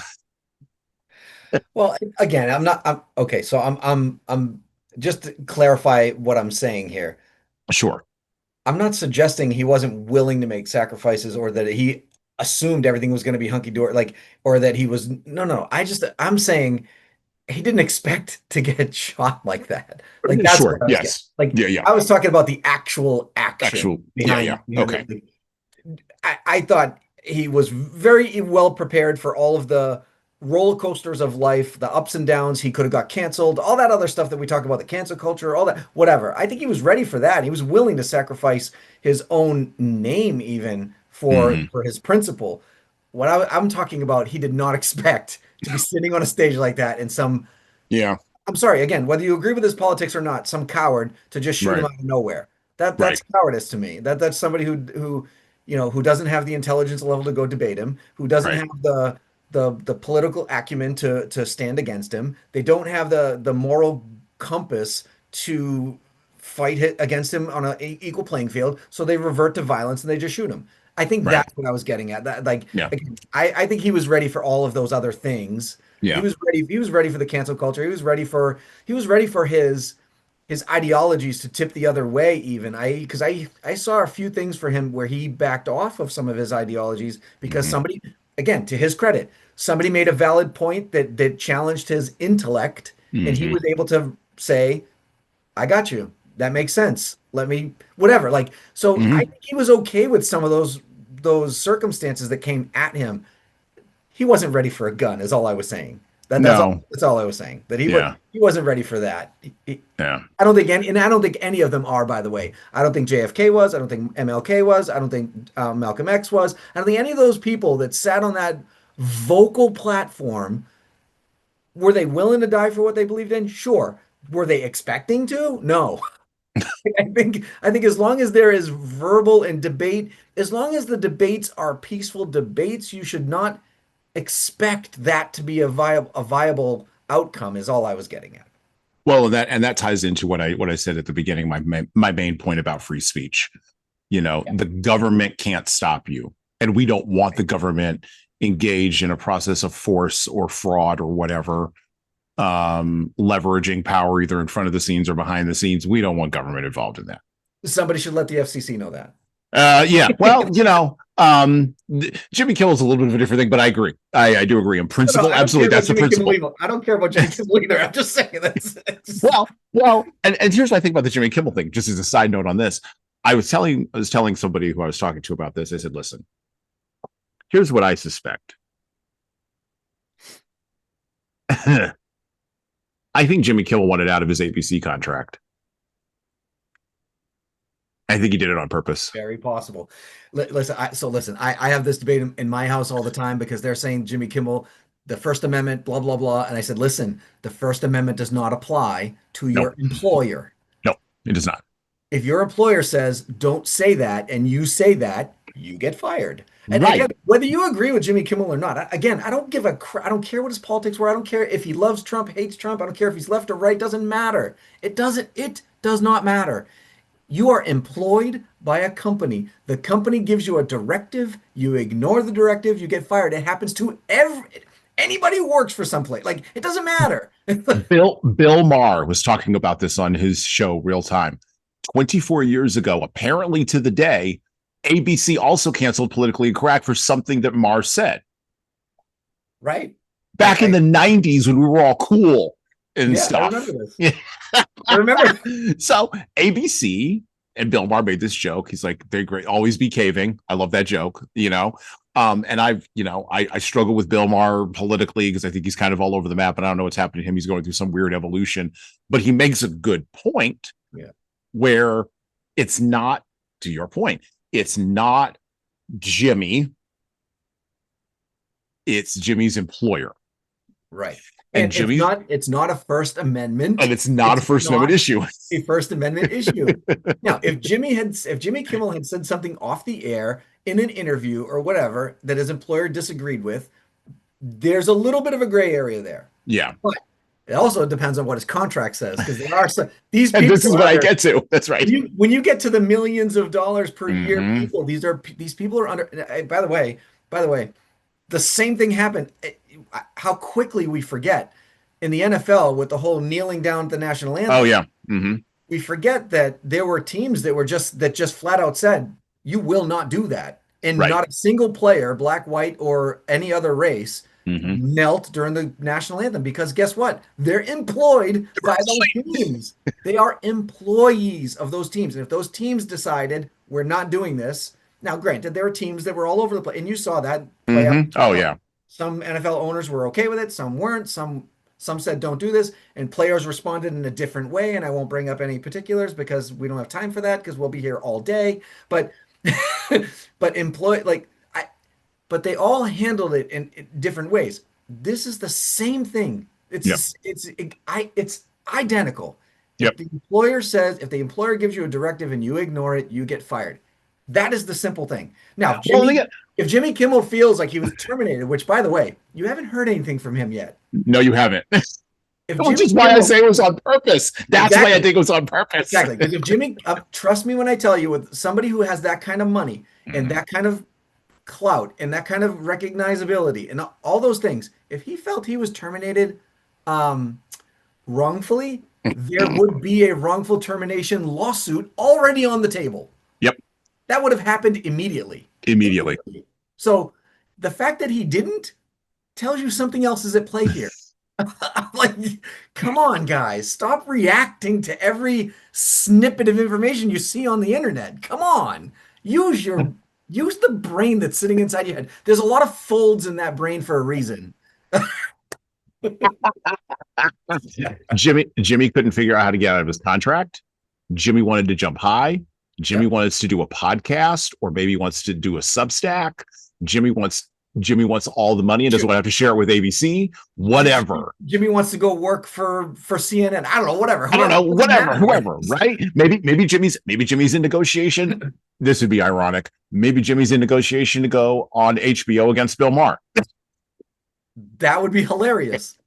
Speaker 3: Well, again, I'm okay. So I'm just to clarify what I'm saying here.
Speaker 1: Sure.
Speaker 3: I'm not suggesting he wasn't willing to make sacrifices or that he assumed everything was going to be hunky dory, like, or that he was, no. I'm saying he didn't expect to get shot like that. Like, that's
Speaker 1: Sure.
Speaker 3: what I was getting.
Speaker 1: Yes.
Speaker 3: Like,
Speaker 1: Yeah.
Speaker 3: I was talking about the actual action behind
Speaker 1: Okay.
Speaker 3: it. I thought he was very well prepared for all of the roller coasters of life, the ups and downs. He could have got canceled, all that other stuff that we talk about, the cancel culture, all that, whatever. I think he was ready for that. He was willing to sacrifice his own name even for his principle. What I'm talking about, he did not expect to be sitting on a stage like that and some,
Speaker 1: Yeah.
Speaker 3: I'm sorry, again, whether you agree with his politics or not, some coward to just shoot him
Speaker 1: Right.
Speaker 3: out of nowhere. That's
Speaker 1: Right.
Speaker 3: cowardice to me. That's somebody who who doesn't have the intelligence level to go debate him, who doesn't
Speaker 1: Right.
Speaker 3: have the political acumen to stand against him. They don't have the moral compass to fight against him on an equal playing field, so they revert to violence and they just shoot him. I think
Speaker 1: Right.
Speaker 3: that's what I was getting at. That like,
Speaker 1: Yeah.
Speaker 3: again, I think he was ready for all of those other things. He
Speaker 1: Yeah.
Speaker 3: was ready. He was ready for the cancel culture. He was ready for his ideologies to tip the other way even. I saw a few things for him where he backed off of some of his ideologies because
Speaker 1: Mhm.
Speaker 3: somebody, again, to his credit, somebody made a valid point that challenged his intellect, and he
Speaker 1: Mhm.
Speaker 3: was able to say, I got you. That makes sense. Let me whatever. Like, so I
Speaker 1: Mhm.
Speaker 3: think he was okay with some of those circumstances that came at him. He wasn't ready for a gun, is all I was saying.
Speaker 1: No.
Speaker 3: That's all I was saying. That
Speaker 1: Yeah.
Speaker 3: he wasn't ready for that.
Speaker 1: Yeah.
Speaker 3: I don't think any, and I don't think any of them are, by the way. I don't think JFK was. I don't think MLK was. I don't think Malcolm X was. I don't think any of those people that sat on that vocal platform, were they willing to die for what they believed in? Sure. Were they expecting to? No. I think as long as there is verbal and debate, as long as the debates are peaceful debates, you should not expect that to be a viable outcome. Is all I was getting at.
Speaker 1: Well, that ties into what I said at the beginning. My main point about free speech.
Speaker 3: Yeah.
Speaker 1: The government can't stop you, and we don't want the government engaged in a process of force or fraud or whatever, leveraging power either in front of the scenes or behind the scenes. We don't want government involved in that.
Speaker 3: Somebody should let the FCC know that.
Speaker 1: Yeah. Well, Jimmy Kimmel is a little bit of a different thing, but I agree. I do agree in
Speaker 3: No,
Speaker 1: principle.
Speaker 3: I don't care
Speaker 1: Absolutely,
Speaker 3: about
Speaker 1: that's the
Speaker 3: Jimmy Kimmel
Speaker 1: principle.
Speaker 3: either. I don't care about Jimmy Kimmel either. I'm just saying that's
Speaker 1: Well, and here's what I think about the Jimmy Kimmel thing. Just as a side note on this, I was telling somebody who I was talking to about this. I said, "Listen, here's what I suspect. I think Jimmy Kimmel wanted out of his ABC contract. I think he did it on purpose.
Speaker 3: very possible. Listen, I have this debate in my house all the time because they're saying Jimmy Kimmel, the First Amendment, blah blah blah, and I said, listen, the First Amendment does not apply to
Speaker 1: No,
Speaker 3: your employer.
Speaker 1: no, it does not.
Speaker 3: If your employer says don't say that and you say that, you get fired. And
Speaker 1: Right.
Speaker 3: again, whether you agree with Jimmy Kimmel or not, again, I don't give a crap. I don't care what his politics were. I don't care if he loves Trump, hates Trump. I don't care if he's left or right. Doesn't matter. It does not matter. You are employed by a company. The company gives you a directive. You ignore the directive, you get fired. It happens to anybody who works for someplace. Like, it doesn't matter.
Speaker 1: Bill Maher was talking about this on his show Real Time 24 years ago. Apparently, to the day, ABC also canceled Politically Incorrect for something that Maher said
Speaker 3: Right.
Speaker 1: back in the 90s when we were all cool and
Speaker 3: Yeah, I
Speaker 1: stuff.
Speaker 3: remember this. I remember.
Speaker 1: So ABC and Bill Maher made this joke. He's like, they're great. Always be caving. I love that joke, And I struggle with Bill Maher politically because I think he's kind of all over the map, and I don't know what's happening to him. He's going through some weird evolution, but he makes a good point.
Speaker 3: Yeah.
Speaker 1: Where it's not, to your point, it's not Jimmy. It's Jimmy's employer.
Speaker 3: Right.
Speaker 1: And
Speaker 3: And
Speaker 1: Jimmy's,
Speaker 3: it's not a First Amendment.
Speaker 1: and it's not a First Amendment issue.
Speaker 3: A First Amendment issue. Now, if Jimmy Kimmel had said something off the air in an interview or whatever that his employer disagreed with, there's a little bit of a gray area there.
Speaker 1: Yeah.
Speaker 3: But it also depends on what his contract says, because there are some these
Speaker 1: And
Speaker 3: people.
Speaker 1: this is what I get to. That's right.
Speaker 3: When you get to the millions of dollars per year,
Speaker 1: Mhm.
Speaker 3: people, these people are under. By the way, the same thing happened. How quickly we forget in the NFL with the whole kneeling down at the national anthem.
Speaker 1: Oh yeah. Mm-hmm.
Speaker 3: We forget that there were teams that just flat out said, you will not do that. And
Speaker 1: Right.
Speaker 3: not a single player, black, white, or any other race,
Speaker 1: Mm-hmm.
Speaker 3: knelt during the national anthem, because guess what? They're employed by those teams. They are employees of those teams. And if those teams decided we're not doing this, now granted, there were teams that were all over the place, and you saw that play out.
Speaker 1: Mm-hmm. Oh yeah.
Speaker 3: Some NFL owners were okay with it, some weren't, some said don't do this, and players responded in a different way. And I won't bring up any particulars because we don't have time for that, because we'll be here all day. But but they all handled it in different ways. This is the same thing. It's identical.
Speaker 1: Yep.
Speaker 3: If the employer gives you a directive and you ignore it, you get fired. That is the simple thing. Now, if Jimmy Kimmel feels like he was terminated, which, by the way, you haven't heard anything from him yet.
Speaker 1: No, you haven't. Which is
Speaker 3: Kimmel,
Speaker 1: why I say it was on purpose. That's why I think it was on purpose.
Speaker 3: Exactly. Because if Jimmy, trust me when I tell you, with somebody who has that kind of money and that kind of clout and that kind of recognizability and all those things, if he felt he was terminated wrongfully, there would be a wrongful termination lawsuit already on the table.
Speaker 1: Yep.
Speaker 3: That would have happened immediately. So the fact that he didn't tells you something else is at play here. I'm like, come on, guys, stop reacting to every snippet of information you see on the internet. Come on, use the brain that's sitting inside your head. There's a lot of folds in that brain for a reason.
Speaker 1: Jimmy couldn't figure out how to get out of his contract. Jimmy wanted to jump high. Jimmy wants to do a podcast, or maybe wants to do a Substack. Jimmy wants all the money and doesn't want to have to share it with ABC. Whatever.
Speaker 3: Jimmy wants to go work for CNN. I don't know. Whatever.
Speaker 1: Whoever. Right? Maybe Jimmy's in negotiation. This would be ironic. Maybe Jimmy's in negotiation to go on HBO against Bill Maher.
Speaker 3: That would be hilarious.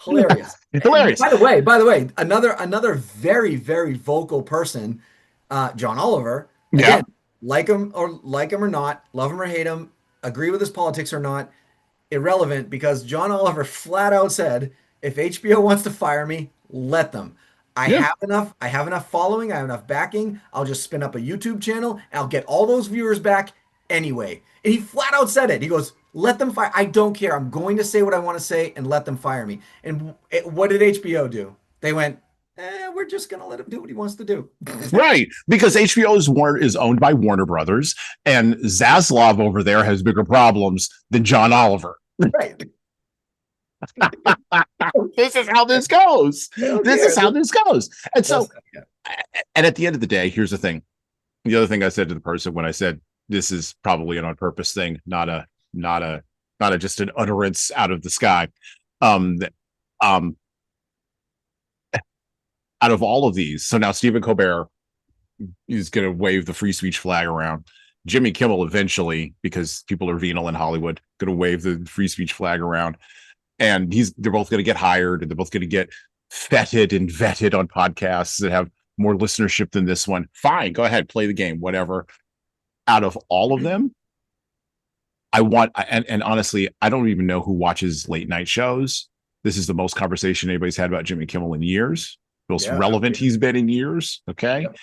Speaker 3: Hilarious. By the way, another very, very vocal person, John Oliver. Again, like him or not, love him or hate him, agree with his politics or not, irrelevant, because John Oliver flat out said, if HBO wants to fire me, let them. I have enough following, I have enough backing. I'll just spin up a YouTube channel and I'll get all those viewers back anyway. And he flat out said it. He goes, let them fire. I don't care. I'm going to say what I want to say and let them fire me. And what did HBO do? They went, we're just going to let him do what he wants to do.
Speaker 1: Right. Because HBO is owned by Warner Brothers, and Zaslav over there has bigger problems than John Oliver.
Speaker 3: Right.
Speaker 1: This is how this goes. And so, and at the end of the day, here's the thing. The other thing I said to the person when I said, this is probably an on purpose thing, not a just an utterance out of the sky. Out of all of these, so now Stephen Colbert is going to wave the free speech flag around. Jimmy Kimmel eventually, because people are venal in Hollywood, going to wave the free speech flag around. And they're both going to get hired, and they're both going to get feted and vetted on podcasts that have more listenership than this one. Fine, go ahead, play the game, whatever. Out of all of them, and honestly, I don't even know who watches late night shows. This is the most conversation anybody's had about Jimmy Kimmel in years. Most relevant he's been in years. Okay. Yep.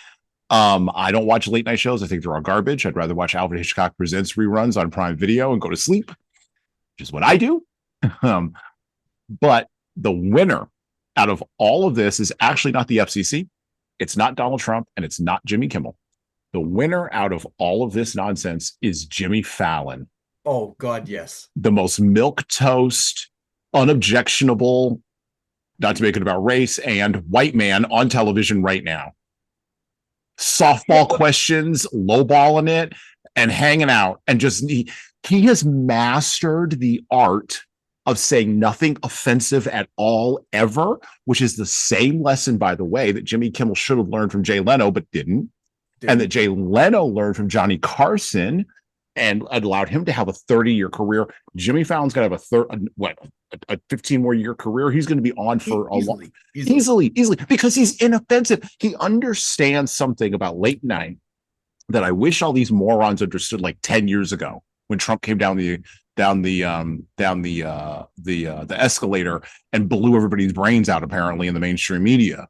Speaker 1: I don't watch late night shows. I think they're all garbage. I'd rather watch Alfred Hitchcock Presents reruns on Prime Video and go to sleep, which is what I do. But the winner out of all of this is actually not the FCC. It's not Donald Trump, and it's not Jimmy Kimmel. The winner out of all of this nonsense is Jimmy Fallon.
Speaker 3: Oh, God, yes.
Speaker 1: The most milquetoast, unobjectionable, not to make it about race, and white man on television right now. Softball questions, lowballing it, and hanging out. And just he has mastered the art of saying nothing offensive at all ever, which is the same lesson, by the way, that Jimmy Kimmel should have learned from Jay Leno, but didn't. And that Jay Leno learned from Johnny Carson and allowed him to have a 30-year career. Jimmy Fallon's going to have a 15 more year career. He's going to be on for easily, because he's inoffensive. He understands something about late night that I wish all these morons understood like 10 years ago when Trump came down the escalator and blew everybody's brains out, apparently, in the mainstream media.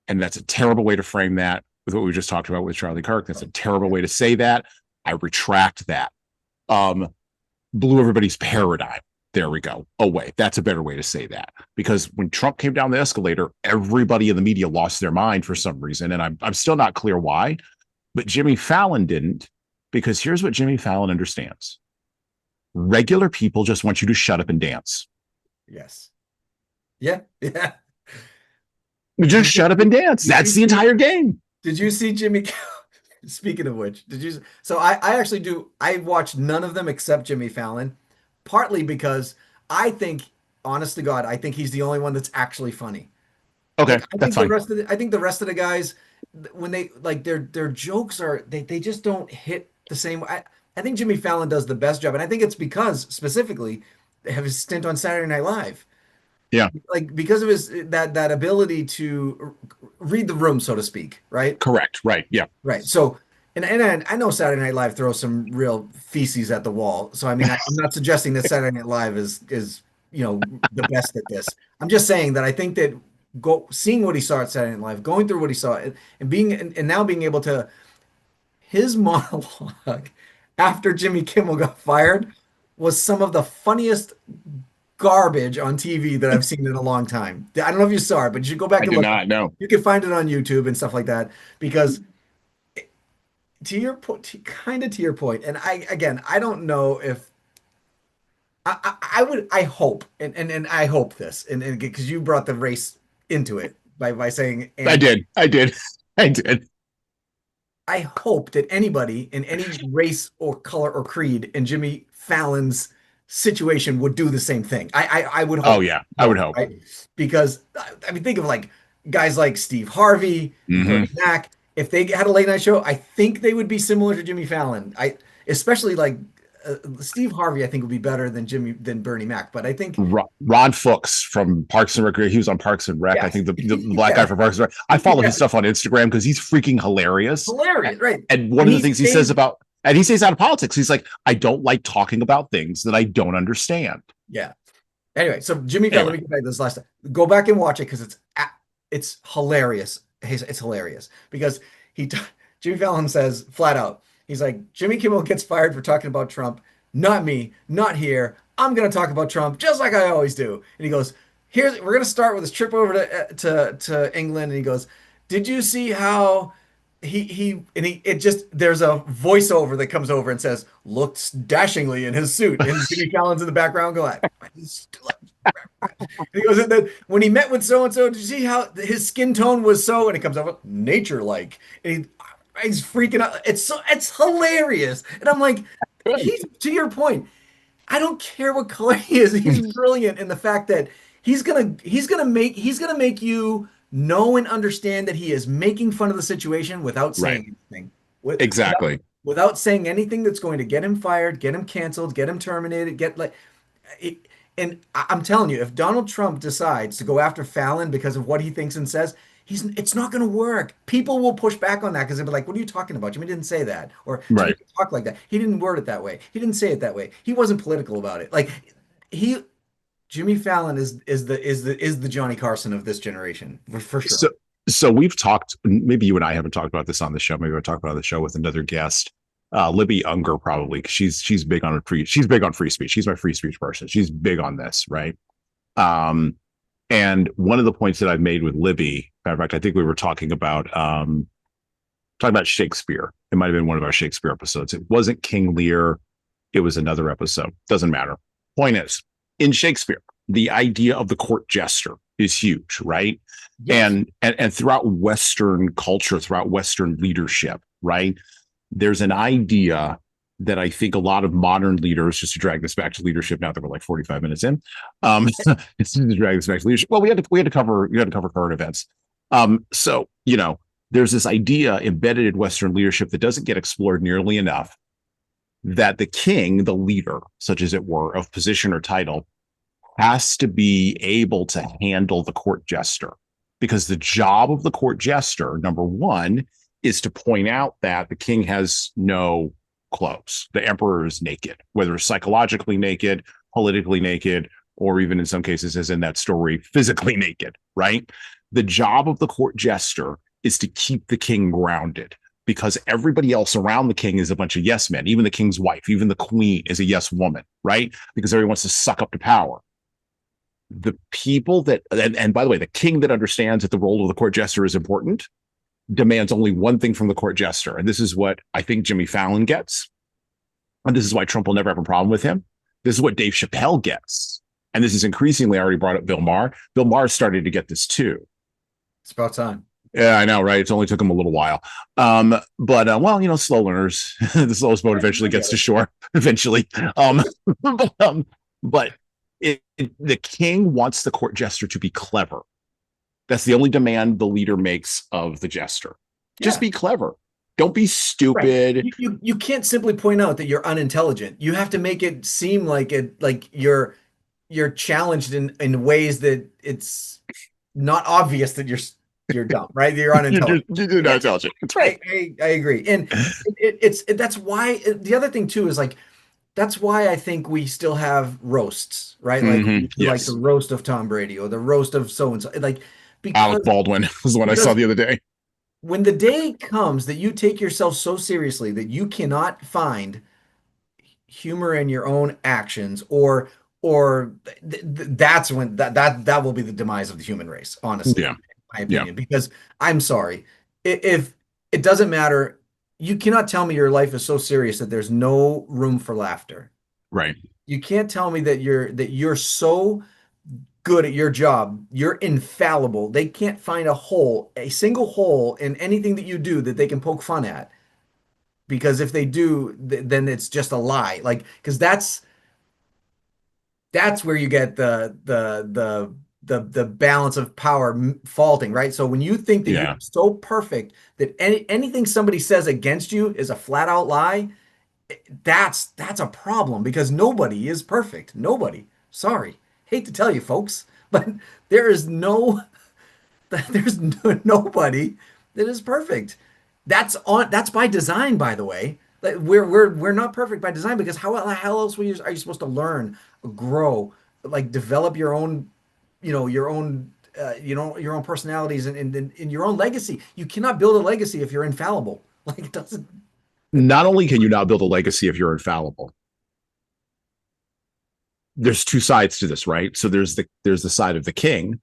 Speaker 1: And that's a terrible way to frame that with what we just talked about with Charlie Kirk. That's a terrible way to say that. I retract that. Blew everybody's paradigm. There we go. Away. That's a better way to say that. Because when Trump came down the escalator, everybody in the media lost their mind for some reason. And I'm still not clear why. But Jimmy Fallon didn't. Because here's what Jimmy Fallon understands. Regular people just want you to shut up and dance.
Speaker 3: Yes. Yeah. Yeah.
Speaker 1: Just shut up and dance. That's the entire game.
Speaker 3: Did you see Jimmy? Speaking of which, did you? So I actually do. I watched none of them except Jimmy Fallon, partly because I think, honest to God, I think he's the only one that's actually funny.
Speaker 1: Okay,
Speaker 3: like, I think the rest of the guys, when they like their jokes are they just don't hit the same. I think Jimmy Fallon does the best job, and I think it's because specifically they have his stint on Saturday Night Live.
Speaker 1: Yeah,
Speaker 3: like because of his that ability to read the room, so to speak, right?
Speaker 1: Correct. Right. Yeah.
Speaker 3: Right. So, and I know Saturday Night Live throws some real feces at the wall. So I mean, I'm not suggesting that Saturday Night Live is the best at this. I'm just saying that I think that seeing what he saw at Saturday Night Live, going through what he saw, and now being able to his monologue after Jimmy Kimmel got fired was some of the funniest garbage on TV that I've seen in a long time. I don't know if you saw it, but you should go back and look. I did not know. You can find it on YouTube and stuff like that, because to your point, and I don't know if I hope, and I hope this, and because you brought the race into it by saying,
Speaker 1: I did.
Speaker 3: I hope that anybody in any race or color or creed in Jimmy Fallon's situation would do the same thing. I would hope.
Speaker 1: Oh yeah, I would hope.
Speaker 3: Right? Because I mean, think of like guys like Steve Harvey, Bernie Mac. If they had a late night show, I think they would be similar to Jimmy Fallon. Especially like Steve Harvey, I think would be better than Bernie Mac. But I think
Speaker 1: Ron Fuchs from Parks and Recreation. He was on Parks and Rec. Yes. I think the black guy from Parks and Rec. I follow his stuff on Instagram because he's freaking hilarious.
Speaker 3: Right?
Speaker 1: And one of the things he says about. And he stays out of politics. He's like, I don't like talking about things that I don't understand.
Speaker 3: Yeah. Anyway, so Jimmy Fallon, let me get back to this last time. Go back and watch it because it's hilarious. It's hilarious because Jimmy Fallon says flat out, he's like, Jimmy Kimmel gets fired for talking about Trump. Not me, not here. I'm going to talk about Trump just like I always do. And he goes, we're going to start with his trip over to England. And he goes, did you see how there's a voiceover that comes over and says, looks dashingly in his suit, and Jimmy Fallon's in the background going, he goes, and then when he met with so-and-so, did you see how his skin tone was so, and it comes over nature-like, and he's freaking out. It's hilarious. And I'm like, to your point, I don't care what color he is. He's brilliant in the fact that he's gonna make you know and understand that he is making fun of the situation without saying anything.
Speaker 1: Exactly.
Speaker 3: Without saying anything that's going to get him fired, get him canceled, get him terminated, and I'm telling you, if Donald Trump decides to go after Fallon because of what he thinks and says, it's not going to work. People will push back on that because they'll be like, what are you talking about? Jimmy didn't say that. Or Jimmy didn't talk like that. He didn't word it that way. He didn't say it that way. He wasn't political about it. Like Jimmy Fallon is the Johnny Carson of this generation for sure.
Speaker 1: So we've talked. Maybe you and I haven't talked about this on the show. Maybe we'll talk about it on the show with another guest, Libby Unger, probably. She's big on free speech. She's my free speech person. She's big on this, right? And one of the points that I've made with Libby, matter of fact, I think we were talking about Shakespeare. It might have been one of our Shakespeare episodes. It wasn't King Lear. It was another episode. Doesn't matter. Point is, in Shakespeare, the idea of the court jester is huge, right? Yes. And throughout Western culture, throughout Western leadership, right? There's an idea that I think a lot of modern leaders, just to drag this back to leadership now that we're like 45 minutes in, it's to drag this back to leadership. Well, we had to cover current events. So, there's this idea embedded in Western leadership that doesn't get explored nearly enough, that the king, the leader, such as it were, of position or title, has to be able to handle the court jester. Because the job of the court jester, number one, is to point out that the king has no clothes. The emperor is naked, whether psychologically naked, politically naked, or even in some cases, as in that story, physically naked, right? The job of the court jester is to keep the king grounded, because everybody else around the king is a bunch of yes men. Even the king's wife, even the queen is a yes woman, right? Because everyone wants to suck up to power. The people that, and by the way, the king that understands that the role of the court jester is important demands only one thing from the court jester. And this is what I think Jimmy Fallon gets. And this is why Trump will never have a problem with him. This is what Dave Chappelle gets. And this is increasingly, I already brought up Bill Maher. Bill Maher started to get this too.
Speaker 3: It's about time.
Speaker 1: Yeah, I know, right? It's only took him a little while. Well, slow learners, the slowest boat eventually gets to shore, eventually. But the king wants the court jester to be clever. That's the only demand the leader makes of the jester. Just be clever. Don't be stupid.
Speaker 3: Right. You can't simply point out that you're unintelligent. You have to make it seem like you're challenged in ways that it's not obvious that you're dumb, right? You're unintelligent.
Speaker 1: You're not intelligent. That's right.
Speaker 3: I agree. And that's why the other thing too is like, that's why I think we still have roasts, right? Like, like the roast of Tom Brady or the roast of so-and-so. Like, because
Speaker 1: Alec Baldwin was the one I saw the other day.
Speaker 3: When the day comes that you take yourself so seriously that you cannot find humor in your own actions, that's when that will be the demise of the human race, honestly, in my opinion. Because I'm sorry, if it doesn't matter, you cannot tell me your life is so serious that there's no room for laughter.
Speaker 1: Right.
Speaker 3: You can't tell me that you're so good at your job, you're infallible. They can't find a single hole in anything that you do that they can poke fun at. Because if they do, then it's just a lie. Like, because that's where you get the balance of power faulting, right? So when you think that you're so perfect that anything somebody says against you is a flat out lie, that's a problem, because nobody is perfect. Nobody. Sorry. Hate to tell you, folks, but there's nobody that is perfect. That's by design, by the way. Like, we're not perfect by design, because how else are you supposed to learn, grow, like develop your own, your own personalities and your own legacy. You cannot build a legacy if you're infallible. Like, it doesn't.
Speaker 1: Not only can you not build a legacy if you're infallible, there's two sides to this, right? So there's the side of the king.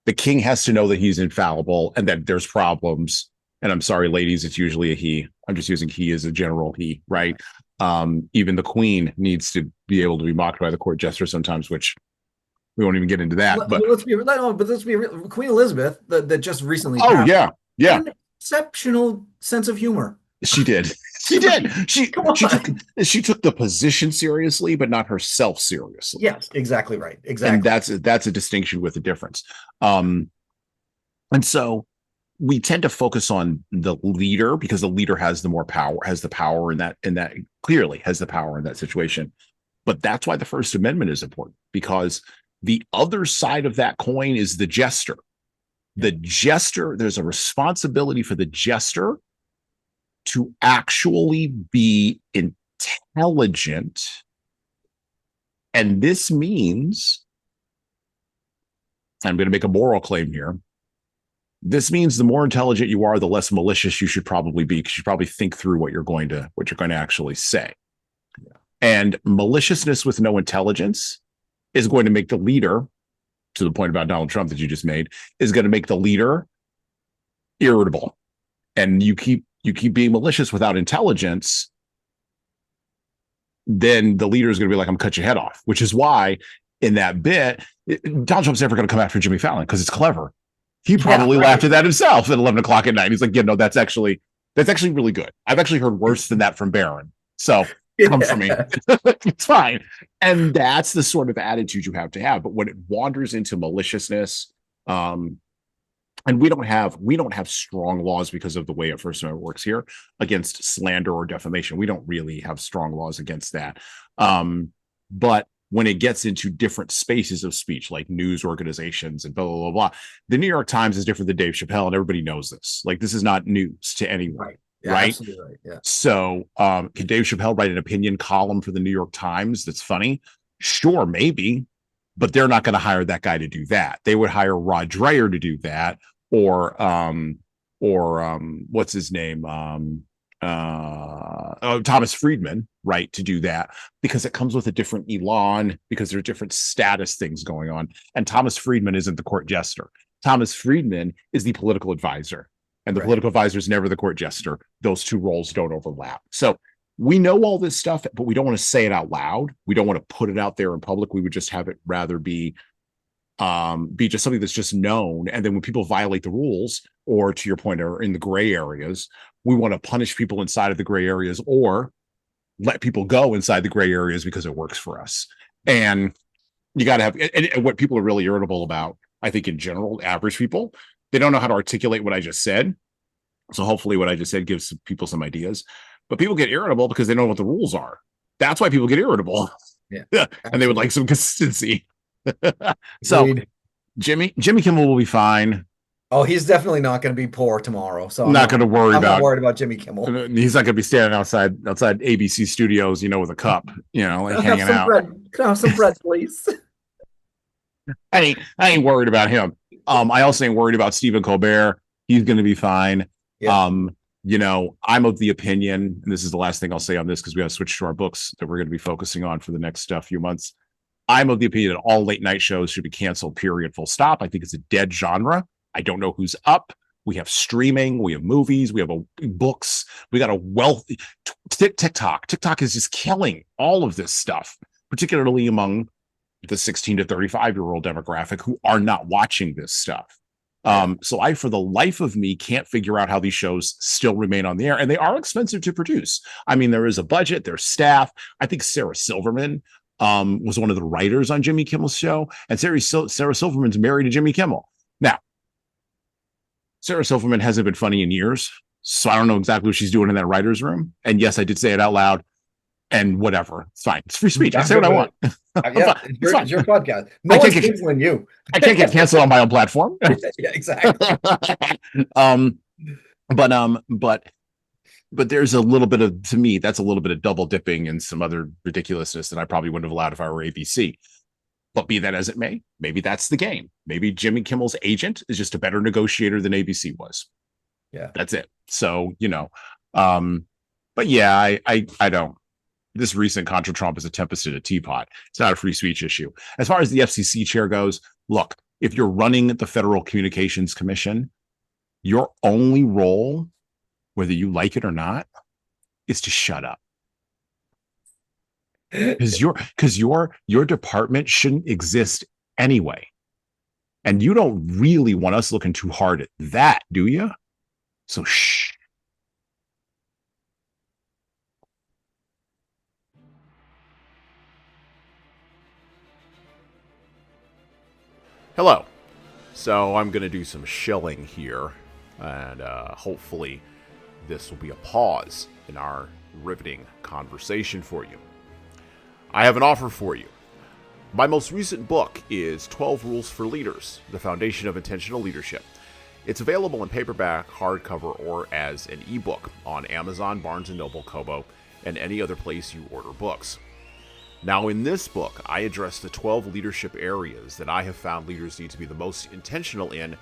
Speaker 1: The king has to know that he's infallible and that there's problems. And I'm sorry, ladies, it's usually a he. I'm just using he as a general he, right? Even the queen needs to be able to be mocked by the court jester sometimes, which we won't even get into that. But
Speaker 3: let's be real. Queen Elizabeth, that just recently.
Speaker 1: Oh passed, yeah.
Speaker 3: An exceptional sense of humor.
Speaker 1: She did. She did. She took the position seriously, but not herself seriously.
Speaker 3: Yes, exactly right. Exactly.
Speaker 1: And that's a distinction with a difference. And so we tend to focus on the leader because the leader has the power in that clearly has the power in that situation. But that's why the First Amendment is important, because the other side of that coin is the jester. The jester, there's a responsibility for the jester to actually be intelligent. And this means, I'm going to make a moral claim here. This means the more intelligent you are, the less malicious you should probably be, because you probably think through what you're going to actually say. Yeah. And maliciousness with no intelligence is going to make the leader, to the point about Donald Trump that you just made, is going to make the leader irritable. And you keep being malicious without intelligence, then the leader is going to be like, I'm going to cut your head off, which is why in that bit, Donald Trump's never going to come after Jimmy Fallon because it's clever. He probably laughed at that himself at 11 o'clock at night. He's like, that's actually really good. I've actually heard worse than that from Barron. So Come for me. It's fine. And that's the sort of attitude you have to have. But when it wanders into maliciousness, and we don't have strong laws because of the way a First Amendment works here against slander or defamation. We don't really have strong laws against that. But when it gets into different spaces of speech, like news organizations and blah, blah, blah, blah, the New York Times is different than Dave Chappelle, and everybody knows this. Like, this is not news to anyone.
Speaker 3: Right. Yeah,
Speaker 1: right?
Speaker 3: absolutely right. Yeah.
Speaker 1: So can Dave Chappelle write an opinion column for the New York Times that's funny? Sure, maybe. But they're not going to hire that guy to do that. They would hire Rod Dreher to do that, or what's his name? Thomas Friedman, right, to do that, because it comes with a different elan, because there's different status things going on. And Thomas Friedman isn't the court jester. Thomas Friedman is the political advisor, and the political advisor is never the court jester. Those two roles don't overlap. So we know all this stuff, but we don't want to say it out loud. We don't want to put it out there in public. We would just have it rather be just something that's just known. And then when people violate the rules, or to your point, are in the gray areas, we want to punish people inside of the gray areas, or let people go inside the gray areas because it works for us. And you got to have, and what people are really irritable about, I think in general, average people, they don't know how to articulate what I just said. So hopefully what I just said gives people some ideas. But people get irritable because they don't know what the rules are. That's why people get irritable.
Speaker 3: Yeah.
Speaker 1: And they would like some consistency. So Jimmy Kimmel will be fine.
Speaker 3: Oh, he's definitely not going to be poor tomorrow. So
Speaker 1: I'm not going to worry
Speaker 3: I'm not worried about Jimmy Kimmel.
Speaker 1: He's not going to be standing outside ABC studios, with a cup, like hanging out.
Speaker 3: Can I have some bread, please?
Speaker 1: I ain't worried about him. I also ain't worried about Stephen Colbert. He's going to be fine. Yeah. I'm of the opinion, and this is the last thing I'll say on this because we have to switch to our books that we're going to be focusing on for the next few months. I'm of the opinion that all late night shows should be canceled, period, full stop. I think it's a dead genre. I don't know who's up. We have streaming, we have movies, we have books, we got a wealthy TikTok. TikTok is just killing all of this stuff, particularly among the 16 to 35-year-old demographic who are not watching this stuff. So I, for the life of me, can't figure out how these shows still remain on the air, and they are expensive to produce. I mean, there is a budget, there's staff. I think Sarah Silverman was one of the writers on Jimmy Kimmel's show, and Sarah Silverman's married to Jimmy Kimmel. Now, Sarah Silverman hasn't been funny in years, so I don't know exactly what she's doing in that writer's room. And yes, I did say it out loud, and whatever. It's fine. It's free speech. I say what I want.
Speaker 3: Yeah, it's your podcast. No one's canceling you.
Speaker 1: I can't get canceled on my own platform.
Speaker 3: Yeah, exactly.
Speaker 1: But there's a little bit of, to me, that's a little bit of double dipping and some other ridiculousness that I probably wouldn't have allowed if I were ABC. But be that as it may, maybe that's the game. Maybe Jimmy Kimmel's agent is just a better negotiator than ABC was.
Speaker 3: Yeah,
Speaker 1: that's it. So, but yeah, I don't. This recent contra Trump is a tempest in a teapot. It's not a free speech issue. As far as the FCC chair goes, look, if you're running the Federal Communications Commission, your only role, whether you like it or not, is to shut up. Because your department shouldn't exist anyway. And you don't really want us looking too hard at that, do you? So shh.
Speaker 2: Hello. So I'm going to do some shilling here, and hopefully this will be a pause in our riveting conversation for you. I have an offer for you. My most recent book is 12 Rules for Leaders, The Foundation of Intentional Leadership. It's available in paperback, hardcover, or as an ebook on Amazon, Barnes & Noble, Kobo, and any other place you order books. Now, in this book, I address the 12 leadership areas that I have found leaders need to be the most intentional in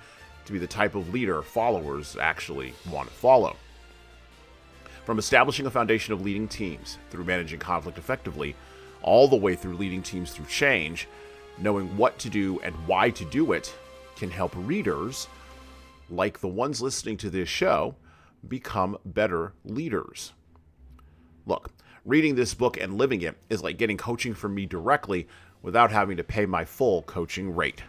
Speaker 2: to be the type of leader followers actually want to follow. From establishing a foundation of leading teams through managing conflict effectively, all the way through leading teams through change, knowing what to do and why to do it can help readers, like the ones listening to this show, become better leaders. Look, reading this book and living it is like getting coaching from me directly without having to pay my full coaching rate.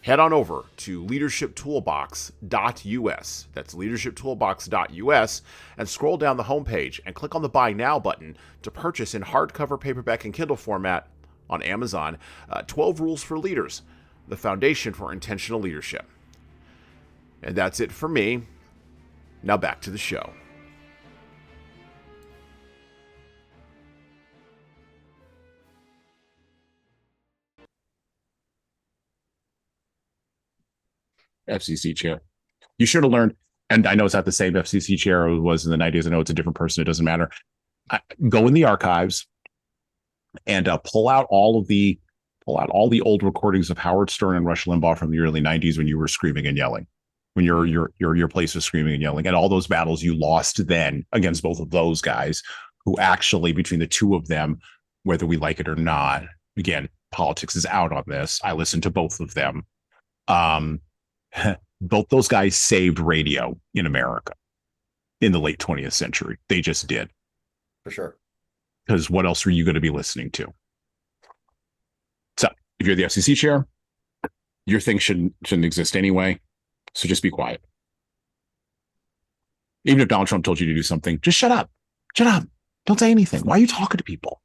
Speaker 2: head on over to leadershiptoolbox.us. That's leadershiptoolbox.us, and scroll down the homepage and click on the Buy Now button to purchase in hardcover, paperback, and Kindle format on Amazon 12 Rules for Leaders, the foundation for intentional leadership. And that's it for me. Now back to the show.
Speaker 1: FCC chair. You should have learned, and I know it's not the same FCC chair it was in the 90s. I know it's a different person. It doesn't matter. Go in the archives and pull out all the old recordings of Howard Stern and Rush Limbaugh from the early 90s when you were screaming and yelling, when your place was screaming and yelling, and all those battles you lost then against both of those guys, who actually, between the two of them, whether we like it or not, again, politics is out on this. I listened to both of them. Both those guys saved radio in America in the late 20th century. They just did.
Speaker 3: For sure.
Speaker 1: Because what else are you going to be listening to? So if you're the FCC chair, your thing shouldn't exist anyway. So just be quiet. Even if Donald Trump told you to do something, just shut up. Shut up. Don't say anything. Why are you talking to people?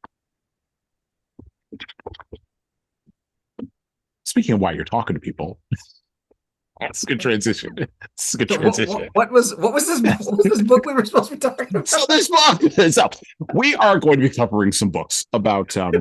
Speaker 1: Speaking of why you're talking to people, that's a good transition. It's a good transition.
Speaker 3: What was this book we were supposed to be talking about?
Speaker 1: So this book is up. We are going to be covering some books about so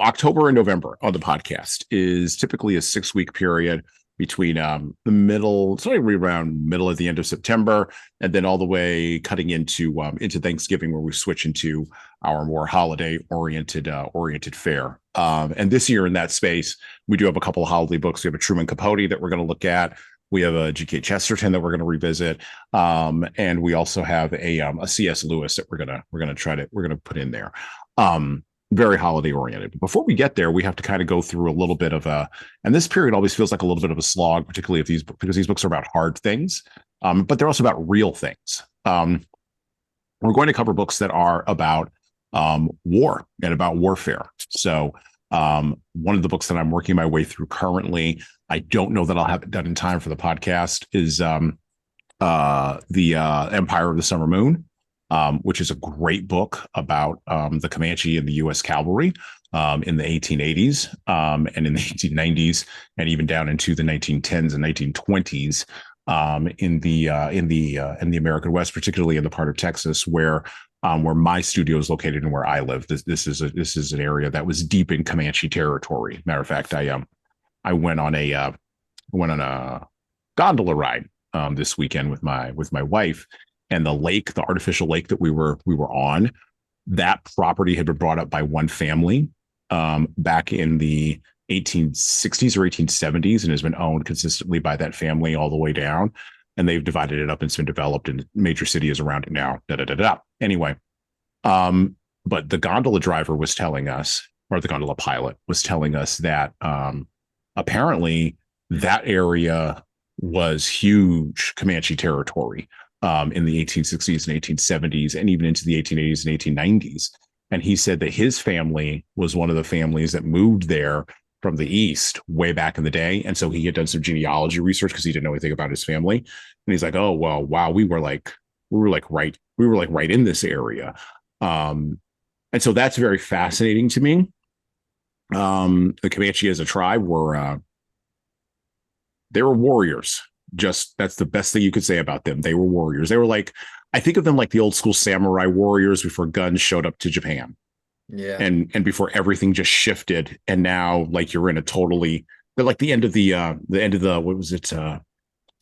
Speaker 1: October and November on the podcast is typically a 6-week period between the middle, sort of around middle of the end of September, and then all the way cutting into Thanksgiving, where we switch into our more holiday oriented fare. And this year in that space, we do have a couple of holiday books. We have a Truman Capote that we're going to look at. We have a G.K. Chesterton that we're going to revisit, and we also have a C.S. Lewis that we're going to put in there. Very holiday oriented. But before we get there, we have to kind of go through a little bit of and this period always feels like a little bit of a slog, particularly because these books are about hard things, but they're also about real things. We're going to cover books that are about war and about warfare. So one of the books that I'm working my way through currently, I don't know that I'll have it done in time for the podcast, is the Empire of the Summer Moon. Which is a great book about the Comanche and the U.S. cavalry in the 1880s and in the 1890s, and even down into the 1910s and 1920s in the American West, particularly in the part of Texas where my studio is located and where I live. This is an area that was deep in Comanche territory. Matter of fact, I went on a gondola ride this weekend with my wife. And the artificial lake that we were on, that property had been brought up by one family back in the 1860s or 1870s, and has been owned consistently by that family all the way down. And they've divided it up, and it's been developed in major cities around it now. Anyway, but the gondola driver was telling us, or the gondola pilot was telling us that apparently that area was huge Comanche territory. In the 1860s and 1870s, and even into the 1880s and 1890s. And he said that his family was one of the families that moved there from the East way back in the day. And so he had done some genealogy research because he didn't know anything about his family. And he's like, oh, well, wow, we were right in this area. And so that's very fascinating to me. The Comanche as a tribe they were warriors. That's the best thing you could say about them. They were warriors. They were like, I think of them like the old school samurai warriors before guns showed up to Japan.
Speaker 3: Yeah.
Speaker 1: And before everything just shifted. And now like you're in they're like the end of the what was it? The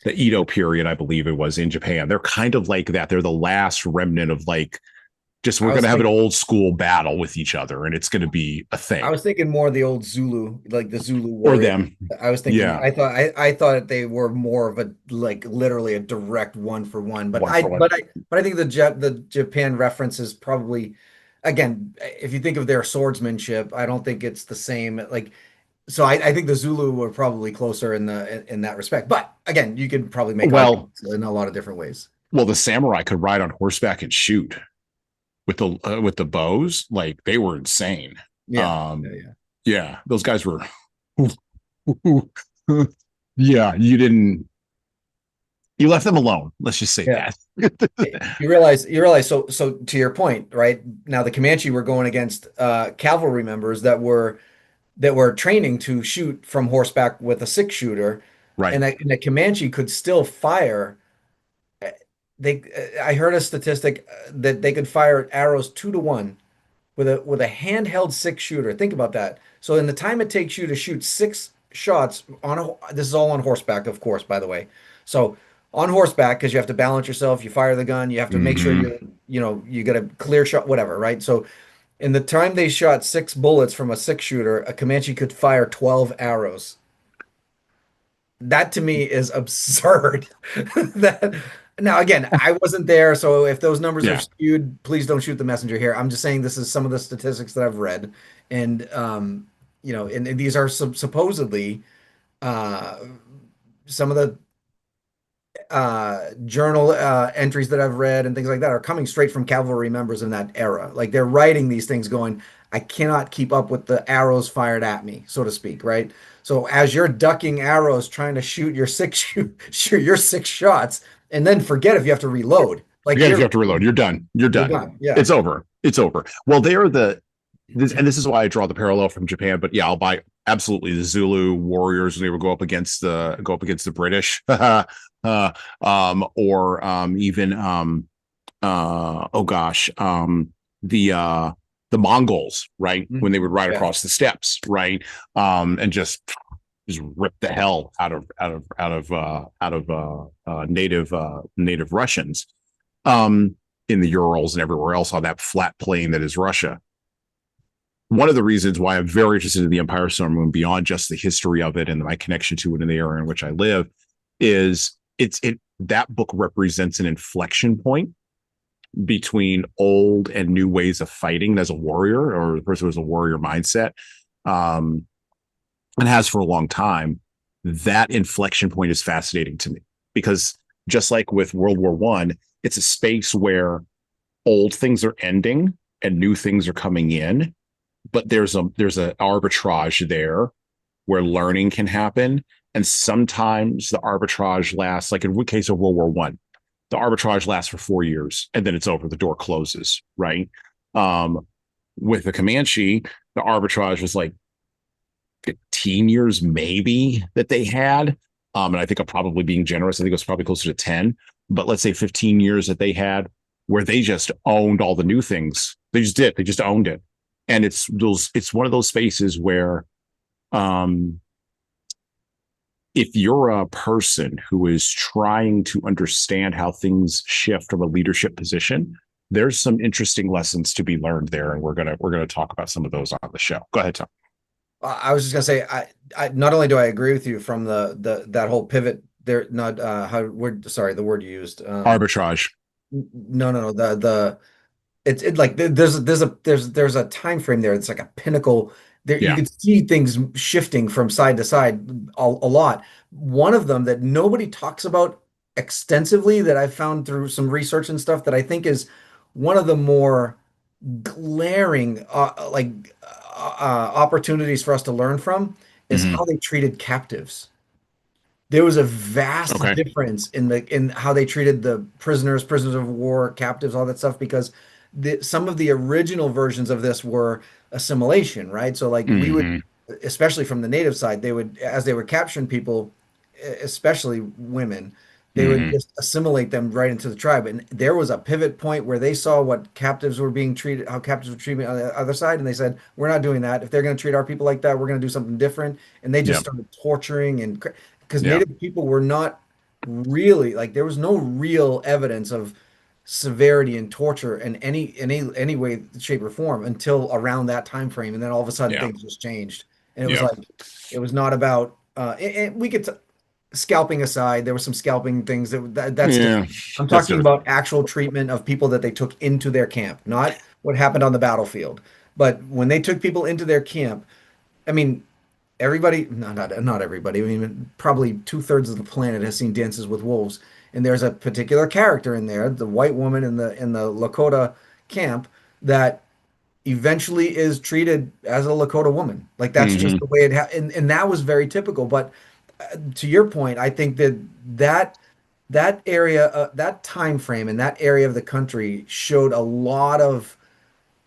Speaker 1: Edo period, I believe it was, in Japan. They're kind of like that. They're the last remnant of like, just we're going to have an old school battle with each other, and it's going to be a thing.
Speaker 3: I was thinking more of the old Zulu, like the Zulu warrior.
Speaker 1: Or them.
Speaker 3: I was thinking,
Speaker 1: yeah.
Speaker 3: I thought they were more of a, like, literally a direct one for one. But I think the Japan reference is probably, again, if you think of their swordsmanship, I don't think it's the same. Like, so I think the Zulu were probably closer in that respect. But again, you could probably make arguments in a lot of different ways.
Speaker 1: Well, the samurai could ride on horseback and shoot with the bows. Like, they were insane.
Speaker 3: Yeah.
Speaker 1: Yeah, those guys were. Yeah, you left them alone. Let's just say
Speaker 3: Yeah.
Speaker 1: that.
Speaker 3: You realize so to your point, right? Now the Comanche were going against cavalry members that were training to shoot from horseback with a six shooter,
Speaker 1: Right.
Speaker 3: and a Comanche could still fire. They I heard a statistic that they could fire arrows 2 to 1 with a handheld six shooter. Think about that. So in the time it takes you to shoot six shots this is all on horseback, of course, by the way. So on horseback, because you have to balance yourself, you fire the gun, you have to make sure
Speaker 1: Hmm.
Speaker 3: you get a clear shot, whatever, right? So in the time they shot six bullets from a six shooter, a Comanche could fire 12 arrows. That to me is absurd. That now again, I wasn't there, so if those numbers are
Speaker 1: Yeah.
Speaker 3: skewed, please don't shoot the messenger here. I'm just saying this is some of the statistics that I've read, and and these are supposedly uh, some of the journal entries that I've read and things like that are coming straight from cavalry members in that era. Like they're writing these things going, I cannot keep up with the arrows fired at me, so to speak, right? So as you're ducking arrows trying to shoot your shoot your six shots and then forget if you have to reload. Like
Speaker 1: Again, if you have to reload, you're done. You're
Speaker 3: you're
Speaker 1: done.
Speaker 3: done. Yeah.
Speaker 1: It's over. It's over. Well, they are and this is why I draw the parallel from Japan. But yeah, I'll buy absolutely the Zulu warriors when they would go up against the British, or even oh gosh, the Mongols, right? When they would ride
Speaker 3: Yeah.
Speaker 1: across the steppes, right? And just rip the hell out of native Russians, in the Urals and everywhere else on that flat plain that is Russia. One of the reasons why I'm very interested in the Empire Stone Moon, beyond just the history of it and my connection to it in the area in which I live, is that book represents an inflection point between old and new ways of fighting as a warrior, or the person who has a warrior mindset, and has for a long time. That inflection point is fascinating to me because just like with World War One, it's a space where old things are ending and new things are coming in, but there's a arbitrage there where learning can happen, and sometimes the arbitrage lasts, like in the case of World War One, the arbitrage lasts for 4 years and then it's over, the door closes, right? With the Comanche, the arbitrage was like 15 years maybe that they had, and I think I'm probably being generous, I think it was probably closer to 10, but let's say 15 years that they had where they just owned all the new things. They just owned it. And it's one of those spaces where, if you're a person who is trying to understand how things shift from a leadership position, there's some interesting lessons to be learned there, and we're gonna talk about some of those on the show. Go ahead, Tom.
Speaker 3: I was just gonna say, I not only do I agree with you from the that whole pivot there, not how word sorry, the word you used.
Speaker 1: Arbitrage.
Speaker 3: No, no, no. The It like there's a time frame there. It's like a pinnacle. There you
Speaker 1: Yeah.
Speaker 3: can see things shifting from side to side a lot. One of them that nobody talks about extensively that I've found through some research and stuff that I think is one of the more glaring opportunities for us to learn from is
Speaker 1: Mm-hmm.
Speaker 3: how they treated captives. There was a vast
Speaker 1: Okay.
Speaker 3: difference in how they treated the prisoners of war, captives, all that stuff, because some of the original versions of this were assimilation, right? So like we would,
Speaker 1: Mm-hmm.
Speaker 3: especially from the native side, they would, as they were capturing people, especially women, they would
Speaker 1: Mm-hmm.
Speaker 3: just assimilate them right into the tribe. And there was a pivot point where they saw what captives were being treated, how captives were treated on the other side, and they said, "We're not doing that. If they're going to treat our people like that, we're going to do something different." And they just
Speaker 1: Yeah.
Speaker 3: started torturing and because
Speaker 1: Yeah.
Speaker 3: native people were not really like there was no real evidence of severity and torture in any way, shape, or form until around that time frame, and then all of a sudden
Speaker 1: Yeah.
Speaker 3: things just changed, and it was
Speaker 1: Yeah.
Speaker 3: like it was not about and we could scalping aside, there was some scalping things that's
Speaker 1: Yeah.
Speaker 3: different. I'm
Speaker 1: That's
Speaker 3: talking
Speaker 1: different.
Speaker 3: about actual treatment of people that they took into their camp, not what happened on the battlefield, but when they took people into their camp. I mean, everybody, no, not everybody. I mean, probably 2/3 of the planet has seen Dances with Wolves, and there's a particular character in there, the white woman in the Lakota camp, that eventually is treated as a Lakota woman. Like that's just
Speaker 1: Hmm.
Speaker 3: the way and that was very typical. But to your point, I think that that area, that time frame and that area of the country showed a lot of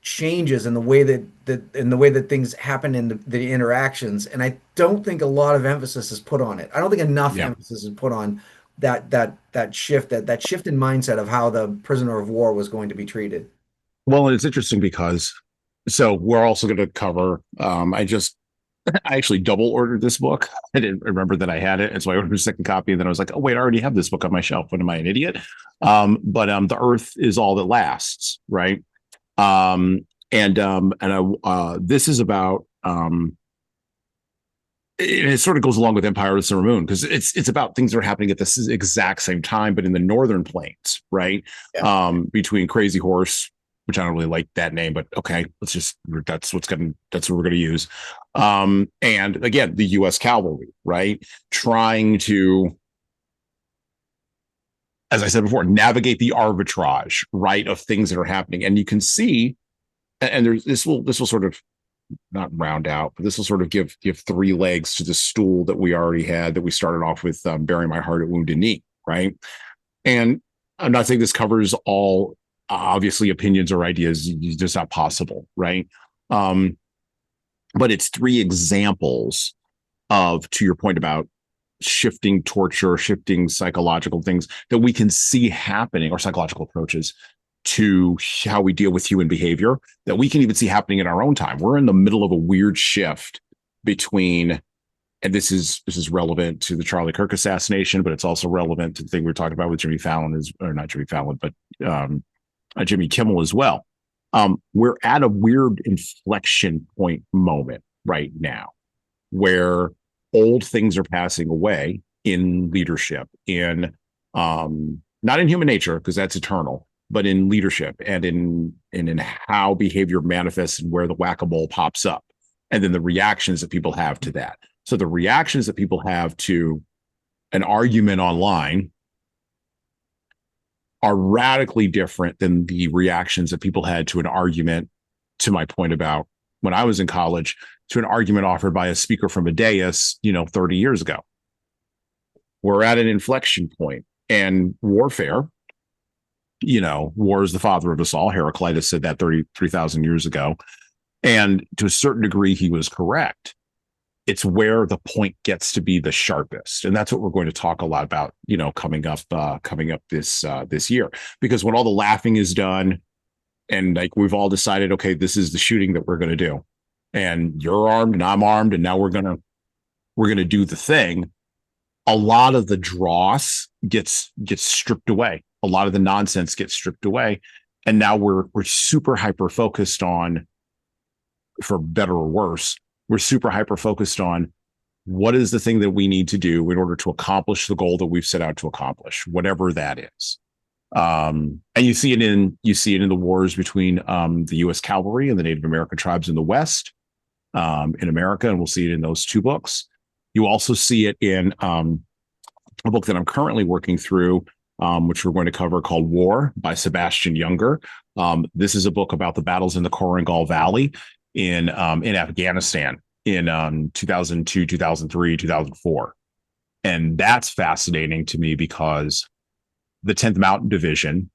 Speaker 3: changes in the way that things happen in the interactions. And I don't think a lot of emphasis is put on it. I don't think enough
Speaker 1: Yeah.
Speaker 3: emphasis is put on that shift, that shift in mindset of how the prisoner of war was going to be treated.
Speaker 1: Well, and it's interesting because so we're also going to cover. I actually double ordered this book. I didn't remember that I had it, and so I ordered a second copy. And then I was like, "Oh wait, I already have this book on my shelf. What am I, an idiot?" But the Earth is all that lasts, right? This is about it sort of goes along with Empire of the Silver Moon because it's about things that are happening at this exact same time, but in the northern plains, right?
Speaker 3: Yeah.
Speaker 1: Between Crazy Horse, which I don't really like that name, but okay, that's what we're gonna use. And again, the US cavalry, right? Trying to, as I said before, navigate the arbitrage, right, of things that are happening. And you can see, and there's this will sort of not round out, but this will sort of give three legs to the stool that we already had that we started off with, burying my heart at Wounded Knee, right? And I'm not saying this covers all obviously opinions or ideas, it's just not possible, right? But it's three examples of, to your point about shifting torture, shifting psychological things that we can see happening, or psychological approaches to how we deal with human behavior that we can even see happening in our own time. We're in the middle of a weird shift between, and this is relevant to the Charlie Kirk assassination, but it's also relevant to the thing we were talking about with Jimmy Fallon, or not Jimmy Fallon, but Jimmy Kimmel as well. We're at a weird inflection point moment right now where old things are passing away in leadership, in not in human nature, because that's eternal, but in leadership and in how behavior manifests and where the whack-a-mole pops up, and then the reactions that people have to that. So the reactions that people have to an argument online are radically different than the reactions that people had to an argument, to my point about when I was in college, to an argument offered by a speaker from a dais, 30 years ago. We're at an inflection point, and warfare, war is the father of us all. Heraclitus said that 33,000 years ago. And to a certain degree, he was correct. It's where the point gets to be the sharpest. And that's what we're going to talk a lot about, coming up this year, because when all the laughing is done and like we've all decided, okay, this is the shooting that we're going to do, and you're armed and I'm armed, and now we're going to do the thing. A lot of the dross gets stripped away. A lot of the nonsense gets stripped away. And now we're super hyper focused on, for better or worse, we're super hyper focused on what is the thing that we need to do in order to accomplish the goal that we've set out to accomplish, whatever that is. And you see it in the wars between the U.S. cavalry and the Native American tribes in the West, in America, and we'll see it in those two books. You also see it in a book that I'm currently working through, which we're going to cover, called War by Sebastian Junger. This is a book about the battles in the Colonial Valley in Afghanistan in 2002, 2003, 2004. And that's fascinating to me because the 10th Mountain Division,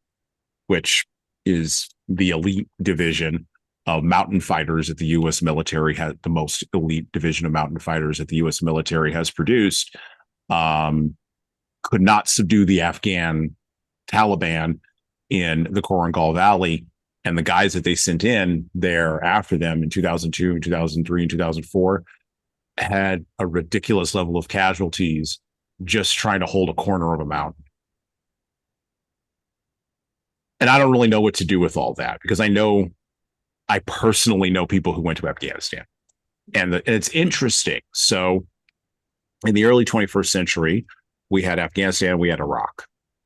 Speaker 1: which is the elite division of mountain fighters that the U.S. military had, the most elite division of mountain fighters that the U.S. military has produced, could not subdue the Afghan Taliban in the Korangal Valley. And the guys that they sent in there after them in 2002 and 2003 and 2004 had a ridiculous level of casualties just trying to hold a corner of a mountain. And I don't really know what to do with all that, because I personally know people who went to Afghanistan. And it's interesting. So in the early 21st century, we had Afghanistan, we had Iraq.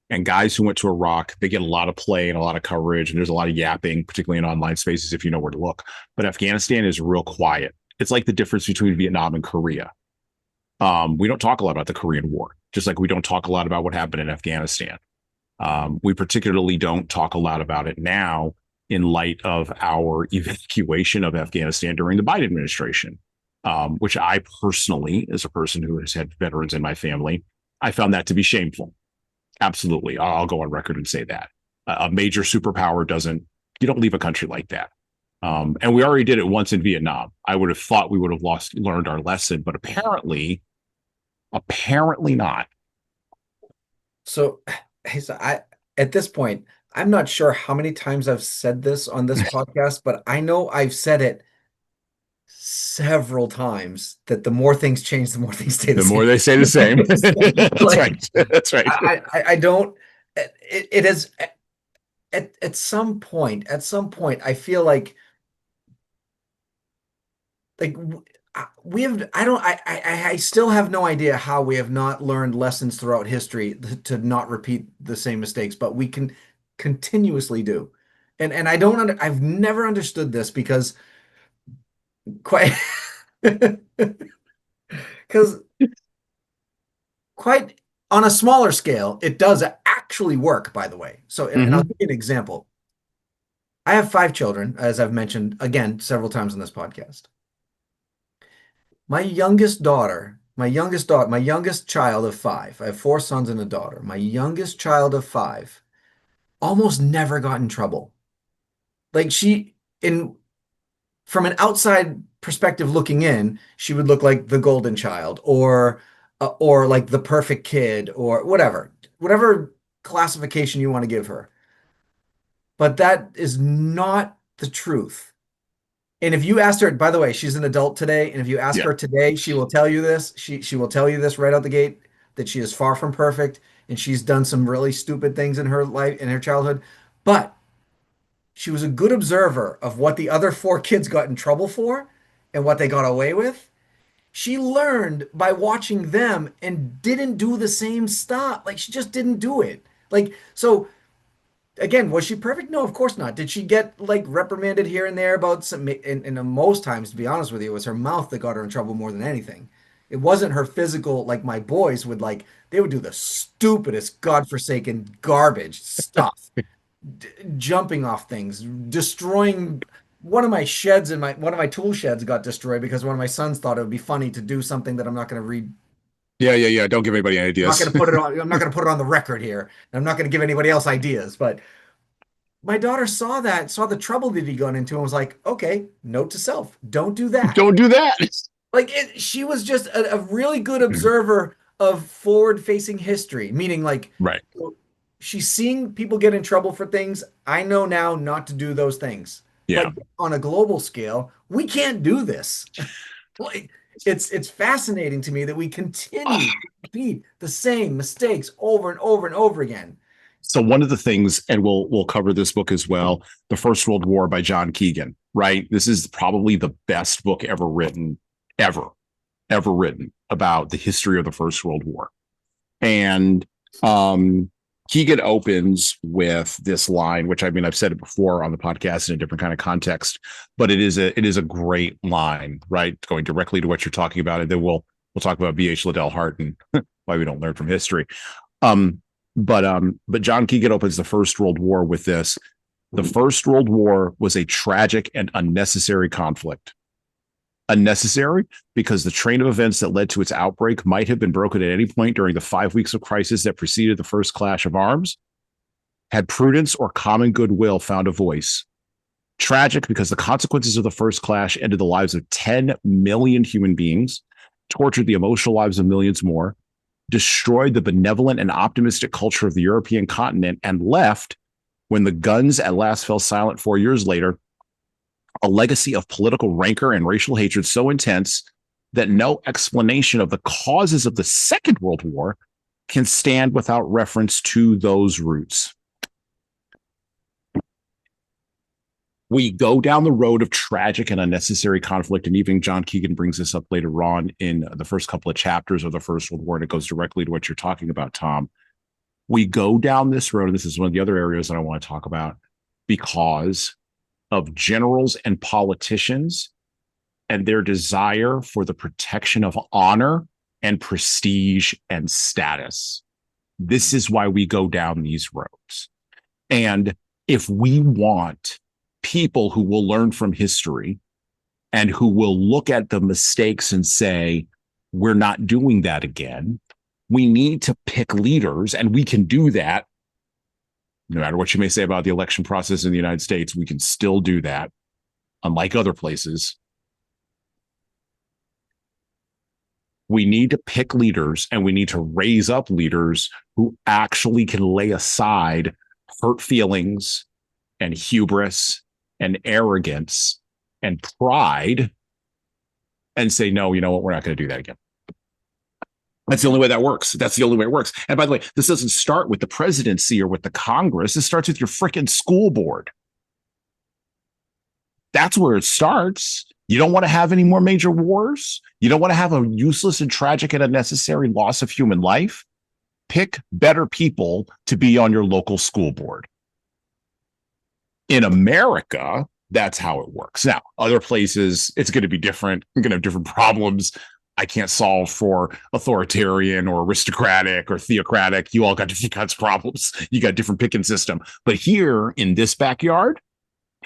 Speaker 1: And guys who went to Iraq, they get a lot of play and a lot of coverage, and there's a lot of yapping, particularly in online spaces, if you know where to look. But Afghanistan is real quiet. It's like the difference between Vietnam and Korea. We don't talk a lot about the Korean War, just like we don't talk a lot about what happened in Afghanistan. We particularly don't talk a lot about it now in light of our evacuation of Afghanistan during the Biden administration, which I personally, as a person who has had veterans in my family, I found that to be shameful. Absolutely. I'll go on record and say that. A major superpower you don't leave a country like that. And we already did it once in Vietnam. I would have thought we would have learned our lesson, but apparently not.
Speaker 3: So, at this point, I'm not sure how many times I've said this on this podcast, but I know I've said it several times that the more things change, the more things stay the same.
Speaker 1: The more they say the same. That's right. That's right.
Speaker 3: I don't. It is at some point. At some point, I feel like we have. I don't. I still have no idea how we have not learned lessons throughout history to not repeat the same mistakes, but we can continuously do. And I don't. I've never understood this because quite because quite on a smaller scale, it does actually work, by the way. So, and I'll give you an example. I have 5 children, as I've mentioned again several times on this podcast. My youngest child of 5. I have 4 sons and a daughter. My youngest child of 5 almost never got in trouble. Like from an outside perspective looking in, she would look like the golden child or like the perfect kid or whatever classification you want to give her. But that is not the truth. And if you asked her, by the way, she's an adult today, and if you ask her today, she will tell you this. She will tell you this right out the gate, that she is far from perfect, and she's done some really stupid things in her life, in her childhood. But she was a good observer of what the other 4 kids got in trouble for and what they got away with. She learned by watching them and didn't do the same stuff. Like, she just didn't do it. Like, so again, was she perfect? No, of course not. Did she get like reprimanded here and there about some, and most times, to be honest with you, it was her mouth that got her in trouble more than anything. It wasn't her physical, like my boys would they would do the stupidest, godforsaken garbage stuff, jumping off things, destroying one of my sheds and one of my tool sheds got destroyed because one of my sons thought it would be funny to do something that I'm not going to read.
Speaker 1: Yeah. Don't give anybody any ideas.
Speaker 3: I'm not going to put it on the record here. I'm not going to give anybody else ideas. But my daughter saw the trouble that he got into, and was like, "Okay, note to self: don't do that.
Speaker 1: Don't do that."
Speaker 3: Like she was just a really good observer of forward-facing history, meaning like,
Speaker 1: right.
Speaker 3: She's seeing people get in trouble for things. I know now not to do those things.
Speaker 1: Yeah.
Speaker 3: But on a global scale, we can't do this. Like, it's fascinating to me that we continue to repeat the same mistakes over and over and over again.
Speaker 1: So one of the things, and we'll cover this book as well, The First World War by John Keegan, right? This is probably the best book ever written about the history of the First World War. And Keegan opens with this line, which, I mean, I've said it before on the podcast in a different kind of context, but it is a great line, right? Going directly to what you're talking about. And then we'll talk about B.H. Liddell Hart and why we don't learn from history. But John Keegan opens The First World War with this: the First World War was a tragic and unnecessary conflict. Unnecessary because the train of events that led to its outbreak might have been broken at any point during the 5 weeks of crisis that preceded the first clash of arms, had prudence or common goodwill found a voice. Tragic because the consequences of the first clash ended the lives of 10 million human beings, tortured the emotional lives of millions more, destroyed the benevolent and optimistic culture of the European continent, and left, when the guns at last fell silent 4 years later, a legacy of political rancor and racial hatred so intense that no explanation of the causes of the Second World War can stand without reference to those roots. We go down the road of tragic and unnecessary conflict, and even John Keegan brings this up later on in the first couple of chapters of the First World War, and it goes directly to what you're talking about, Tom. We go down this road, and this is one of the other areas that I want to talk about, because of generals and politicians and their desire for the protection of honor and prestige and status. This is why we go down these roads. And if we want people who will learn from history and who will look at the mistakes and say, we're not doing that again. We need to pick leaders, and we can do that. No matter what you may say about the election process in the United States, we can still do that, unlike other places. We need to pick leaders, and we need to raise up leaders who actually can lay aside hurt feelings and hubris and arrogance and pride and say, no, you know what? We're not going to do that again. That's the only way that works. That's the only way it works. And by the way, this doesn't start with the presidency or with the Congress. It starts with your freaking school board. That's where it starts. You don't want to have any more major wars. You don't want to have a useless and tragic and unnecessary loss of human life. Pick better people to be on your local school board. In America, that's how it works. Now, other places, it's going to be different. You're going to have different problems. I can't solve for authoritarian or aristocratic or theocratic. You all got different kinds of problems. You got different picking system. But here in this backyard,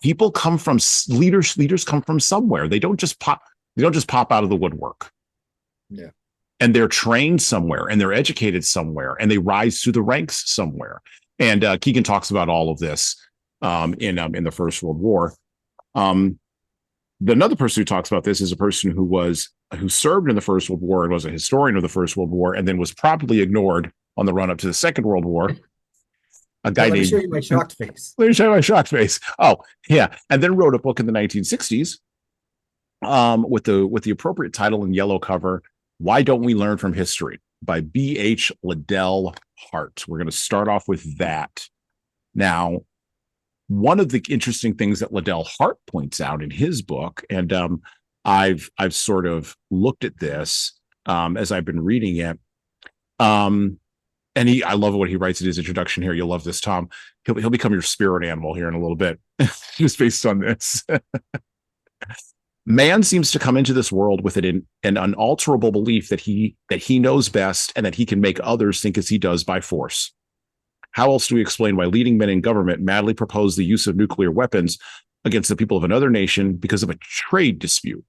Speaker 1: people come from leaders come from somewhere. They don't just pop out of the woodwork.
Speaker 3: Yeah. And
Speaker 1: they're trained somewhere, and they're educated somewhere, and they rise through the ranks somewhere. And Keegan talks about all of this in the First World War. Another person who talks about this is a person who served in the First World War and was a historian of the First World War, and then was promptly ignored on the run up to the Second World War. A guy
Speaker 3: Let me
Speaker 1: named,
Speaker 3: show you my shocked face.
Speaker 1: Let me show you my shocked face. Oh, yeah. And then wrote a book in the 1960s with the appropriate title and yellow cover, Why Don't We Learn from History? By B.H. Liddell Hart. We're going to start off with that. Now, one of the interesting things that Liddell Hart points out in his book, and I've sort of looked at this as I've been reading it. And I love what he writes in his introduction here. You'll love this, Tom. He'll become your spirit animal here in a little bit, just based on this. Man seems to come into this world with an unalterable belief that he knows best and that he can make others think as he does by force. How else do we explain why leading men in government madly propose the use of nuclear weapons against the people of another nation because of a trade dispute?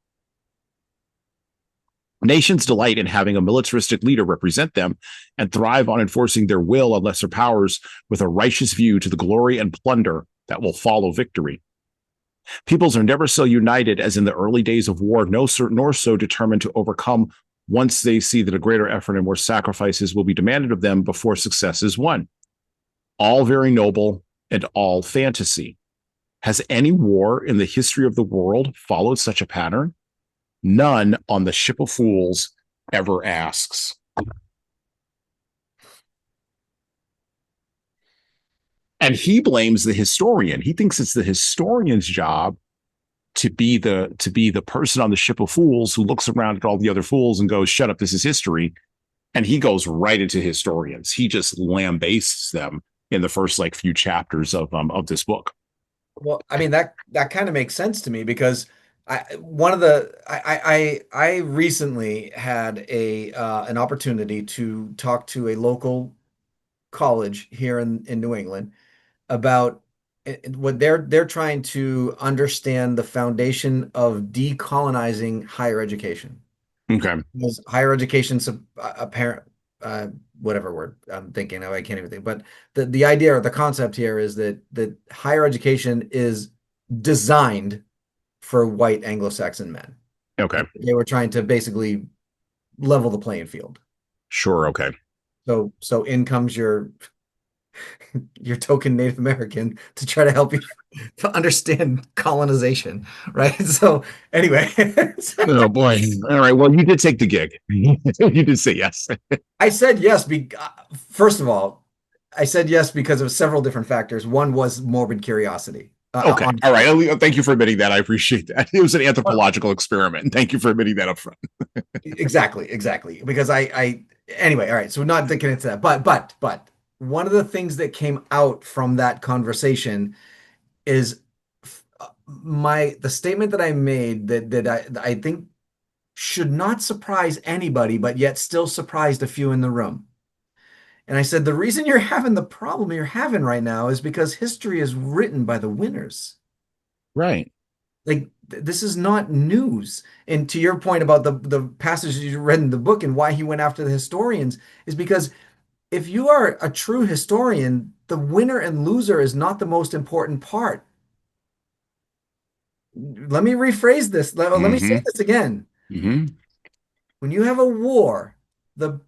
Speaker 1: Nations delight in having a militaristic leader represent them and thrive on enforcing their will on lesser powers with a righteous view to the glory and plunder that will follow victory. Peoples are never so united as in the early days of war, nor so determined to overcome once they see that a greater effort and more sacrifices will be demanded of them before success is won. All very noble and all fantasy. Has any war in the history of the world followed such a pattern? None on the Ship of Fools ever asks. And he blames the historian. He thinks it's the historian's job to be the person on the Ship of Fools who looks around at all the other fools and goes, "Shut up, this is history." And he goes right into historians. He just lambastes them in the first few chapters of this book.
Speaker 3: Well, I mean that kind of makes sense to me because I recently had an opportunity to talk to a local college here in New England about what they're trying to understand the foundation of decolonizing higher education.
Speaker 1: Okay.
Speaker 3: Because higher education's apparent whatever word I'm thinking of, I can't even think. But the idea or the concept here is that higher education is designed for white Anglo-Saxon men.
Speaker 1: Okay.
Speaker 3: They were trying to basically level the playing field.
Speaker 1: Sure. Okay.
Speaker 3: So in comes your token Native American to try to help you to understand colonization, right? So anyway.
Speaker 1: Oh boy. All right. Well, you did take the gig. You did say yes.
Speaker 3: I said yes. First of all, I said yes because of several different factors. One was morbid curiosity.
Speaker 1: Okay. All right. Thank you for admitting that. I appreciate that. It was an anthropological experiment. Thank you for admitting that up front.
Speaker 3: Exactly. Because anyway, all right. So not to get into that, but one of the things that came out from that conversation is the statement that I made that I think should not surprise anybody, but yet still surprised a few in the room. And I said, the reason you're having the problem you're having right now is because history is written by the winners.
Speaker 1: Right.
Speaker 3: Like this is not news. And to your point about the passages you read in the book and why he went after the historians is because if you are a true historian, the winner and loser is not the most important part. Let me rephrase this. Let me say
Speaker 1: Mm-hmm.
Speaker 3: this again.
Speaker 1: Mm-hmm.
Speaker 3: When you have a war, the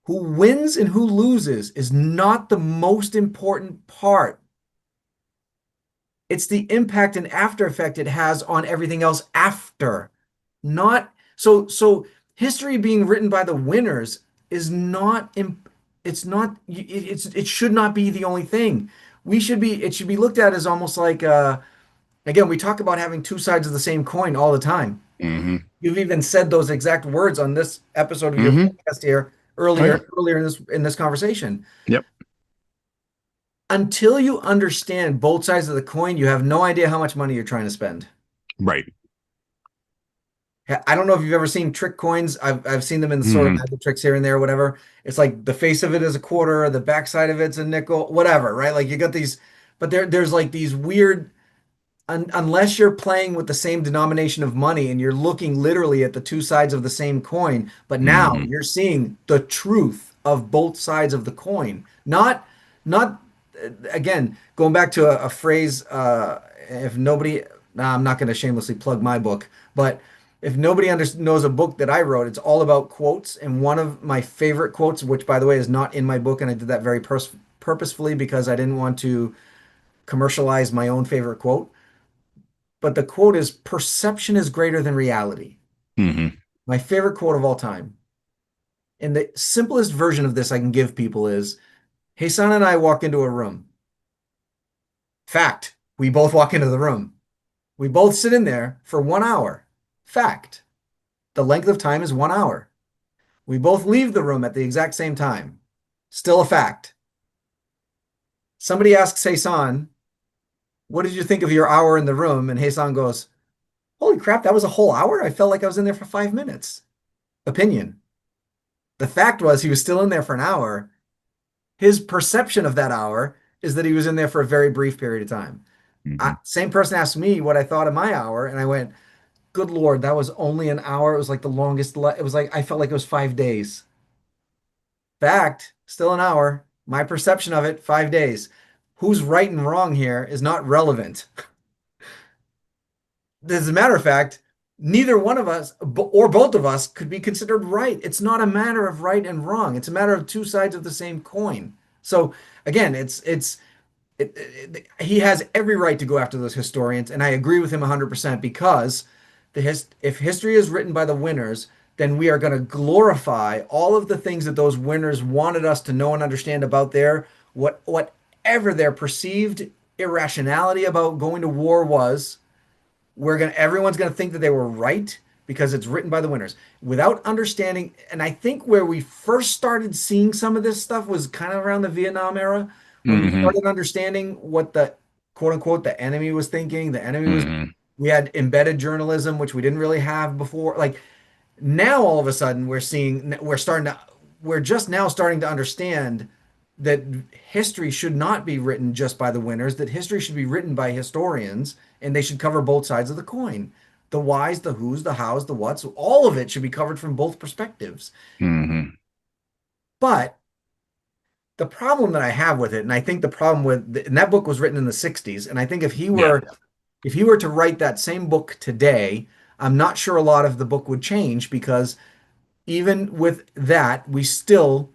Speaker 3: who wins and who loses is not the most important part. It's the impact and after effect it has on everything else after. Not so history being written by the winners is not it's not it should not be the only thing. It should be looked at as almost like again, we talk about having two sides of the same coin all the time.
Speaker 1: Mm-hmm.
Speaker 3: You've even said those exact words on this episode of your
Speaker 1: Mm-hmm.
Speaker 3: podcast here
Speaker 1: Oh, yeah.
Speaker 3: earlier in this conversation.
Speaker 1: Yep.
Speaker 3: Until you understand both sides of the coin, you have no idea how much money you're trying to spend.
Speaker 1: Right.
Speaker 3: I don't know if you've ever seen trick coins. I've seen them in sort of
Speaker 1: Mm-hmm.
Speaker 3: magic tricks here and there, whatever. It's like the face of it is a quarter, the backside of it's a nickel, whatever, right? Like you got these, but there's like these weird unless you're playing with the same denomination of money and you're looking literally at the two sides of the same coin, but now
Speaker 1: Mm-hmm.
Speaker 3: you're seeing the truth of both sides of the coin. Not again, going back to a phrase, if nobody, nah, I'm not going to shamelessly plug my book, but if nobody knows a book that I wrote, it's all about quotes. And one of my favorite quotes, which by the way is not in my book, and I did that very purposefully because I didn't want to commercialize my own favorite quote, but the quote is perception is greater than reality.
Speaker 1: Mm-hmm.
Speaker 3: My favorite quote of all time. And the simplest version of this I can give people is Jesan and I walk into a room. Fact, we both walk into the room. We both sit in there for 1 hour. Fact, the length of time is 1 hour. We both leave the room at the exact same time. Still a fact. Somebody asks Jesan, what did you think of your hour in the room? And Jesan goes, holy crap, that was a whole hour? I felt like I was in there for 5 minutes. Opinion. The fact was he was still in there for an hour. His perception of that hour is that he was in there for a very brief period of time.
Speaker 1: Mm-hmm.
Speaker 3: Same person asked me what I thought of my hour, and I went, good Lord, that was only an hour. It was like the longest. It was like I felt like it was 5 days. Fact, still an hour. My perception of it, 5 days. Who's right and wrong here is not relevant. As a matter of fact, neither one of us or both of us could be considered right. It's not a matter of right and wrong. It's a matter of two sides of the same coin. So again, he has every right to go after those historians, and I agree with him 100% because if history is written by the winners, then we are going to glorify all of the things that those winners wanted us to know and understand about whatever their perceived irrationality about going to war was. Everyone's gonna think that they were right because it's written by the winners without understanding. And I think where we first started seeing some of this stuff was kind of around the Vietnam era when we
Speaker 1: Mm-hmm.
Speaker 3: started understanding what the quote unquote the enemy was thinking. The enemy was
Speaker 1: Mm-hmm.
Speaker 3: We had embedded journalism, which we didn't really have before. Like now all of a sudden we're just now starting to understand that history should not be written just by the winners, that history should be written by historians, and they should cover both sides of the coin. The whys, the whos, the hows, the whats, all of it should be covered from both perspectives.
Speaker 1: Mm-hmm.
Speaker 3: But the problem that I have with it, and I think the problem and that book was written in the 60s, and I think
Speaker 1: Yeah.
Speaker 3: if he were to write that same book today, I'm not sure a lot of the book would change because even with that, we still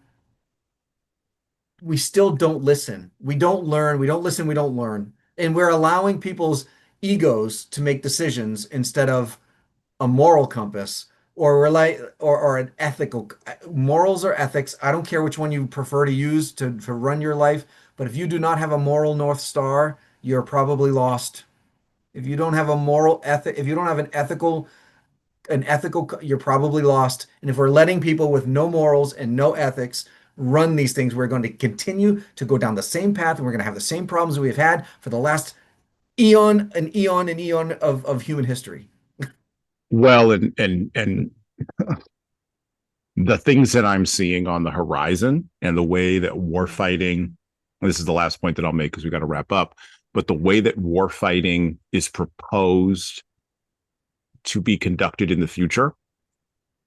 Speaker 3: don't listen. We don't learn. We don't listen. We don't learn. And we're allowing people's egos to make decisions instead of a moral compass or an ethical morals or ethics. I don't care which one you prefer to use to run your life. But if you do not have a moral North Star, you're probably lost. If you don't have a moral ethic, if you don't have you're probably lost. And if we're letting people with no morals and no ethics run these things, we're going to continue to go down the same path and we're going to have the same problems we've had for the last eon of human history.
Speaker 1: Well, and the things that I'm seeing on the horizon and the way that war fighting, this is the last point that I'll make because we got to wrap up. but the way that warfighting is proposed to be conducted in the future,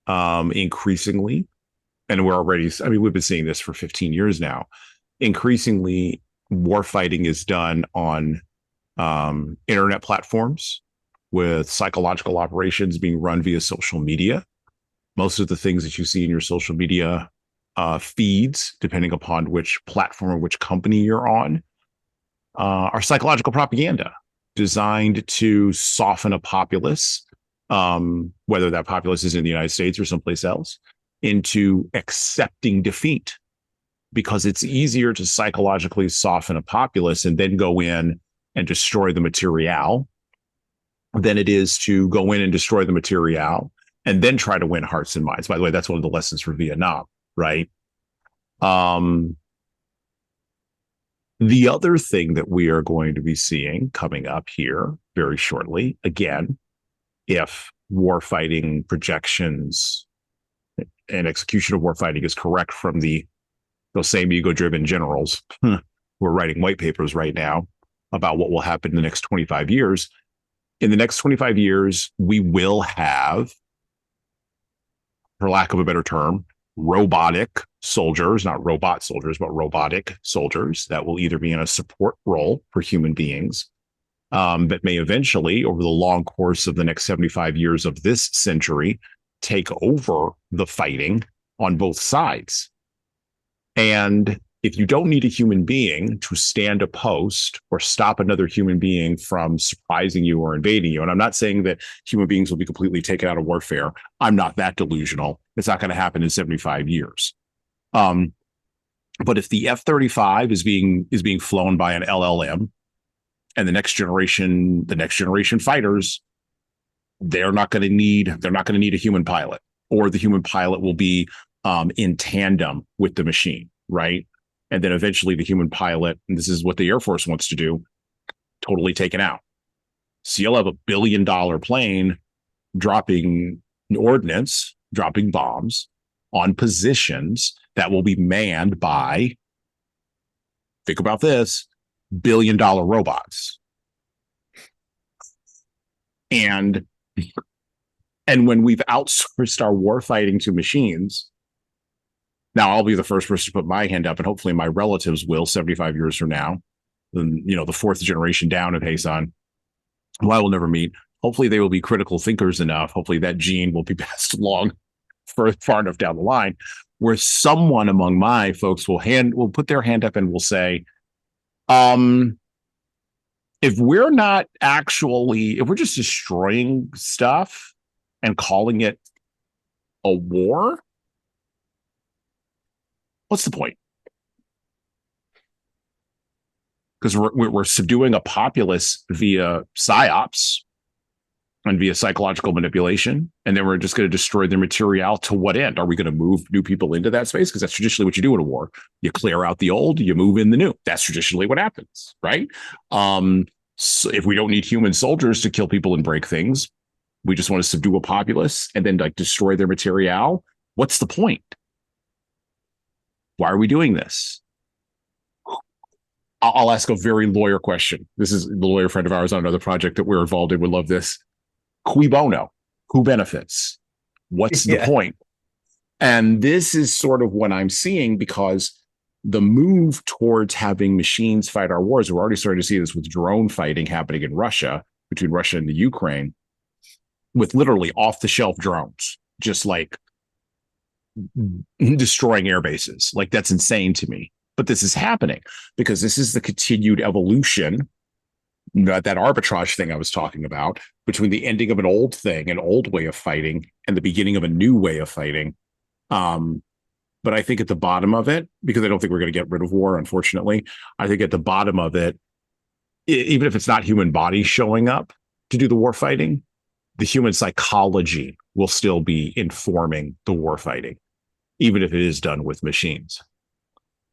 Speaker 1: increasingly, and we're already, I mean, we've been seeing this for 15 years now, increasingly warfighting is done on internet platforms with psychological operations being run via social media. Most of the things that you see in your social media feeds, depending upon which platform or which company you're on, are psychological propaganda designed to soften a populace, whether that populace is in the United States or someplace else, into accepting defeat, because it's easier to psychologically soften a populace and then go in and destroy the material than it is to go in and destroy the material and then try to win hearts and minds. By the way, that's one of the lessons for Vietnam, right? The other thing that we are going to be seeing coming up here very shortly, again, if warfighting projections and execution of warfighting is correct from those same ego-driven generals who are writing white papers right now about what will happen in the next 25 years. In the next 25 years, we will have, for lack of a better term, robotic soldiers, not robot soldiers, but robotic soldiers that will either be in a support role for human beings, that may eventually, over the long course of the next 75 years of this century, take over the fighting on both sides. And if you don't need a human being to stand a post or stop another human being from surprising you or invading you, and I'm not saying that human beings will be completely taken out of warfare. I'm not that delusional. It's not going to happen in 75 years. But if the F-35 is being flown by an LLM, and the next generation fighters, they're not going to need a human pilot, or the human pilot will be in tandem with the machine, right? And then eventually the human pilot, and this is what the Air Force wants to do, totally taken out. So you'll have $1 billion plane dropping ordnance, dropping bombs on positions that will be manned by, think about this, $1 billion robots. And when we've outsourced our warfighting to machines, now I'll be the first person to put my hand up, and hopefully my relatives will 75 years from now. And, the fourth generation down of Jesan, who I will never meet. Hopefully they will be critical thinkers enough. Hopefully that gene will be passed along far enough down the line where someone among my folks will put their hand up and will say, if we're just destroying stuff and calling it a war, what's the point? Because we're subduing a populace via psyops and via psychological manipulation, and then we're just going to destroy their material. To what end? Are we going to move new people into that space? Because that's traditionally what you do in a war. You clear out the old, you move in the new. That's traditionally what happens, right? So if we don't need human soldiers to kill people and break things, we just want to subdue a populace and then destroy their material. What's the point? Why are we doing this? I'll ask a very lawyer question. This is the lawyer friend of ours on another project that we're involved in would love this. Cui bono? Who benefits? What's the point? And this is sort of what I'm seeing, because the move towards having machines fight our wars, we're already starting to see this with drone fighting happening in Russia, between Russia and the Ukraine, with literally off-the-shelf drones, just like destroying air bases. Like, that's insane to me. But this is happening because this is the continued evolution, that arbitrage thing I was talking about, between the ending of an old way of fighting, and the beginning of a new way of fighting. But I think at the bottom of it, because I don't think we're going to get rid of war, unfortunately, I think at the bottom of it, even if it's not human bodies showing up to do the war fighting, the human psychology will still be informing the war fighting, even if it is done with machines.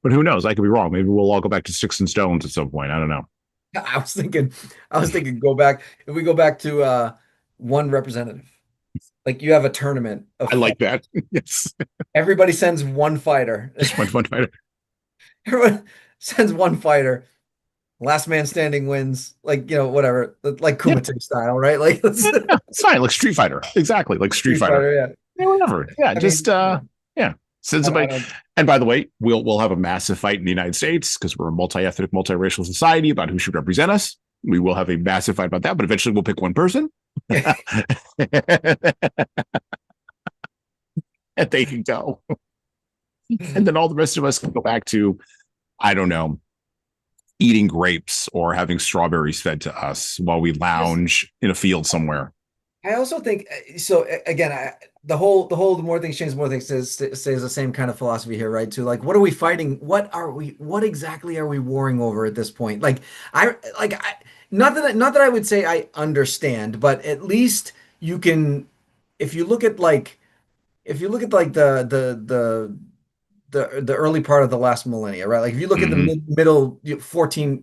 Speaker 1: But who knows? I could be wrong. Maybe we'll all go back to sticks and stones at some point. I don't know.
Speaker 3: I was thinking if we go back to one representative. Like, you have a tournament of
Speaker 1: I like that. Yes.
Speaker 3: Everybody sends one fighter.
Speaker 1: Just one fighter.
Speaker 3: Everyone sends one fighter. last man standing wins, like, whatever, like
Speaker 1: Yeah,
Speaker 3: Kumite style, right? Like
Speaker 1: yeah, it's fine. Like Street Fighter, exactly. Like Street
Speaker 3: Street
Speaker 1: Fighter.
Speaker 3: Fighter, yeah.
Speaker 1: Yeah, whatever. Yeah,
Speaker 3: I
Speaker 1: just
Speaker 3: mean,
Speaker 1: yeah. Send
Speaker 3: I
Speaker 1: somebody.
Speaker 3: don't.
Speaker 1: And by the way, we'll have a massive fight in the United States because we're a multi-ethnic, multiracial society about who should represent us. We will have a massive fight about that, but eventually we'll pick one person. And they can go. And then all the rest of us can go back to, I don't know, eating grapes or having strawberries fed to us while we lounge in a field somewhere.
Speaker 3: I also think so. Again, the more things change, the more things stays the same kind of philosophy here, right? To like, what are we fighting? What exactly are we warring over at this point? Not that I would say I understand, but at least you can, if you look at like, if you look at like the early part of the last millennia, right? Like if you look at the
Speaker 1: Mm-hmm.
Speaker 3: middle 14,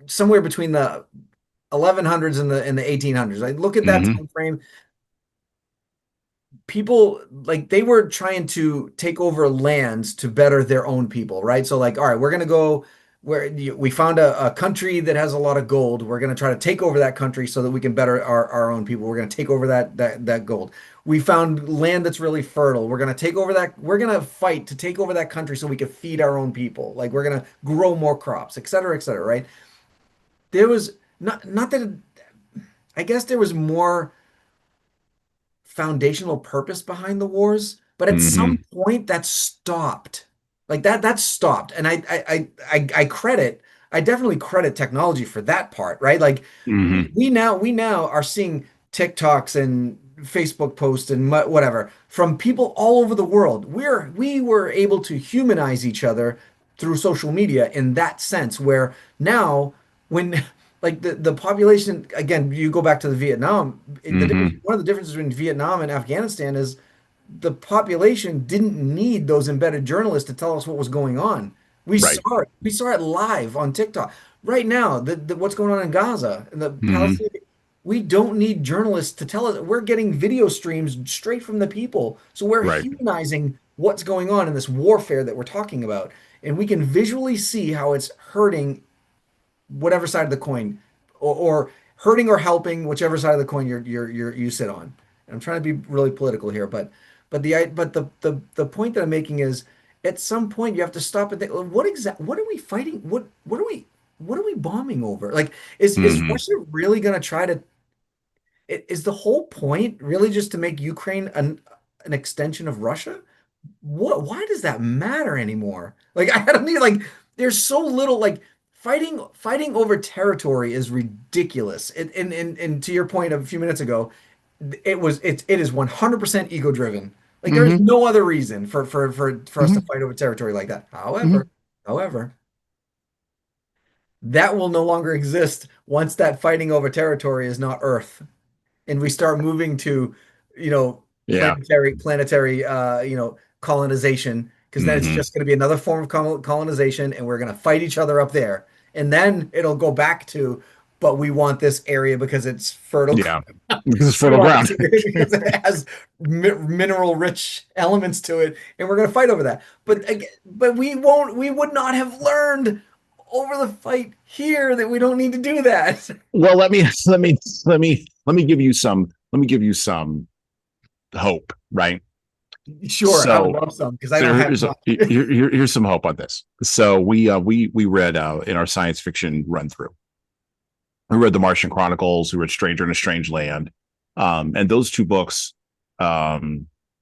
Speaker 3: somewhere between the 1100s and the 1800s, like look at that
Speaker 1: Mm-hmm.
Speaker 3: time frame. People like they were trying to take over lands to better their own people, right? So like, all right, we're gonna go where we found a country that has a lot of gold. We're gonna try to take over that country so that we can better our own people. We're gonna take over that gold. We found land that's really fertile. We're gonna take over that. We're gonna fight to take over that country so we can feed our own people. Like we're gonna grow more crops, et cetera, right? There was not that I guess there was more foundational purpose behind the wars, but at some
Speaker 1: Mm-hmm.
Speaker 3: point that stopped. Like that stopped. And I credit, I definitely credit technology for that part, right? Like
Speaker 1: Mm-hmm.
Speaker 3: we now are seeing TikToks and Facebook posts and whatever from people all over the world. We were able to humanize each other through social media in that sense, where now when like the population again, you go back to the Vietnam,
Speaker 1: Mm-hmm.
Speaker 3: one of the differences between Vietnam and Afghanistan is the population didn't need those embedded journalists to tell us what was going on. We
Speaker 1: Right.
Speaker 3: saw it. We saw it live on TikTok. Right now, what's going on in Gaza and the
Speaker 1: Mm-hmm.
Speaker 3: Palestinian, we don't need journalists to tell us. We're getting video streams straight from the people. So we're
Speaker 1: Right.
Speaker 3: humanizing what's going on in this warfare that we're talking about. And we can visually see how it's hurting whatever side of the coin, or hurting or helping whichever side of the coin you sit on. And I'm trying to be really political here, but the point that I'm making is at some point you have to stop and think, well, what are we fighting? What are we bombing over? Like is
Speaker 1: Mm-hmm.
Speaker 3: Russia really going to try to is the whole point really just to make Ukraine an extension of Russia? Why does that matter anymore? Like I don't need like there's so little like fighting over territory is ridiculous. And to your point of a few minutes ago, it is 100% ego driven. Like there's
Speaker 1: Mm-hmm.
Speaker 3: no other reason for us to
Speaker 1: Mm-hmm.
Speaker 3: fight over territory like that.
Speaker 1: Mm-hmm.
Speaker 3: However, that will no longer exist once that fighting over territory is not Earth and we start moving to, you know,
Speaker 1: Yeah.
Speaker 3: planetary, colonization, because then it's
Speaker 1: Mm-hmm.
Speaker 3: just going to be another form of colonization, and we're going to fight each other up there, and then it'll go back to, but we want this area because it's fertile.
Speaker 1: Yeah. Because it's
Speaker 3: We
Speaker 1: fertile
Speaker 3: want
Speaker 1: ground.
Speaker 3: this area because it has mineral rich elements to it, and we're going to fight over that. But again, but we won't. We would not have learned over the fight here that we don't need to do that.
Speaker 1: Well, let me give you some hope, right?
Speaker 3: Sure, I would
Speaker 1: So
Speaker 3: love some because I don't have much.
Speaker 1: here's some hope on this. So we read in our science fiction run through. We read the Martian Chronicles. We read Stranger in a Strange Land, and those two books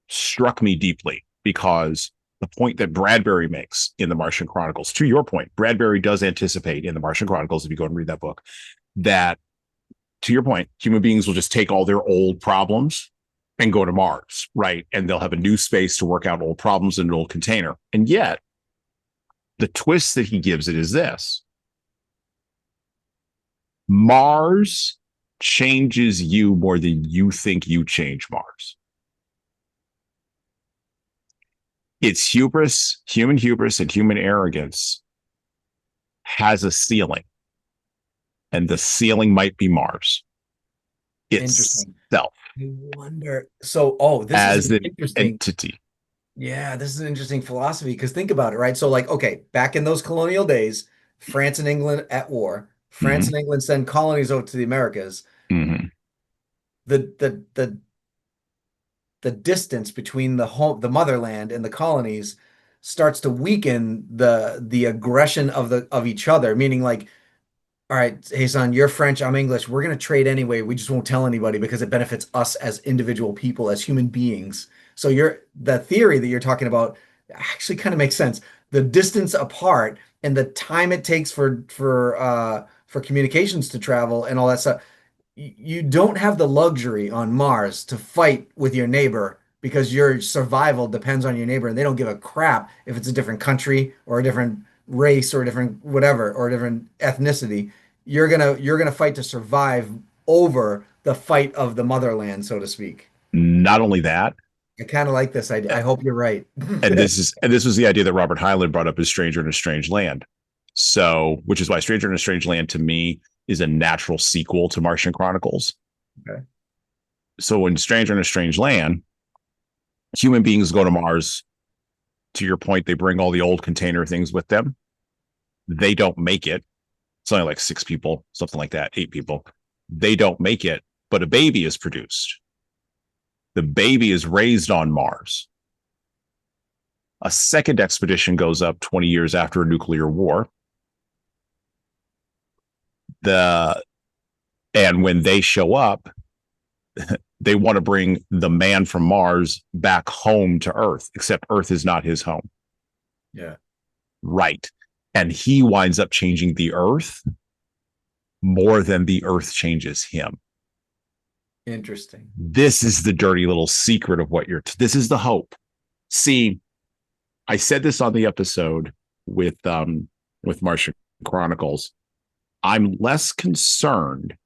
Speaker 1: struck me deeply because the point that Bradbury makes in the Martian Chronicles, to your point, Bradbury does anticipate in the Martian Chronicles, if you go and read that book, that to your point, human beings will just take all their old problems and go to Mars, right? And they'll have a new space to work out old problems in an old container. And yet, the twist that he gives it is this: Mars changes you more than you think you change Mars. It's hubris, and human arrogance has a ceiling, and the ceiling might be Mars
Speaker 3: Interesting.
Speaker 1: itself
Speaker 3: I wonder. So, oh, this is
Speaker 1: as
Speaker 3: an
Speaker 1: an
Speaker 3: interesting.
Speaker 1: entity.
Speaker 3: Yeah, this is an interesting philosophy because think about it, right? So, like, okay, back in those colonial days, France and England at war. France
Speaker 1: Hmm.
Speaker 3: and England send colonies out to the Americas.
Speaker 1: Hmm.
Speaker 3: The distance between the motherland and the colonies starts to weaken the aggression of each other, meaning like, all right, hey son, you're French, I'm English. We're gonna trade anyway. We just won't tell anybody because it benefits us as individual people, as human beings. So the theory that you're talking about actually kind of makes sense. The distance apart and the time it takes for communications to travel and all that stuff, you don't have the luxury on Mars to fight with your neighbor because your survival depends on your neighbor, and they don't give a crap if it's a different country or a different race or a different whatever or a different ethnicity. You're gonna fight to survive over the fight of the motherland, so to speak.
Speaker 1: Not only that,
Speaker 3: I kind of like this idea. I hope you're right.
Speaker 1: and this was the idea that Robert Heinlein brought up as Stranger in a Strange Land. So, which is why Stranger in a Strange Land to me is a natural sequel to Martian Chronicles.
Speaker 3: Okay.
Speaker 1: So, in Stranger in a Strange Land, human beings go to Mars. To your point, they bring all the old container things with them. They don't make it. It's only like 6 people, something like that, 8 people. They don't make it, but a baby is produced. The baby is raised on Mars. A second expedition goes up 20 years after a nuclear war. And when they show up, they want to bring the man from Mars back home to Earth, except Earth is not his home.
Speaker 3: Yeah.
Speaker 1: Right. And he winds up changing the Earth more than the Earth changes him.
Speaker 3: Interesting.
Speaker 1: This is the dirty little secret of what this is the hope. See, I said this on the episode with Martian Chronicles. I'm less concerned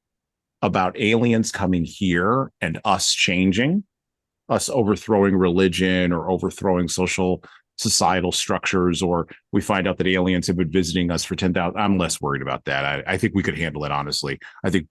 Speaker 1: about aliens coming here and us changing, us overthrowing religion or overthrowing societal structures, or we find out that aliens have been visiting us for 10,000. I'm less worried about that. I think we could handle it, honestly. I think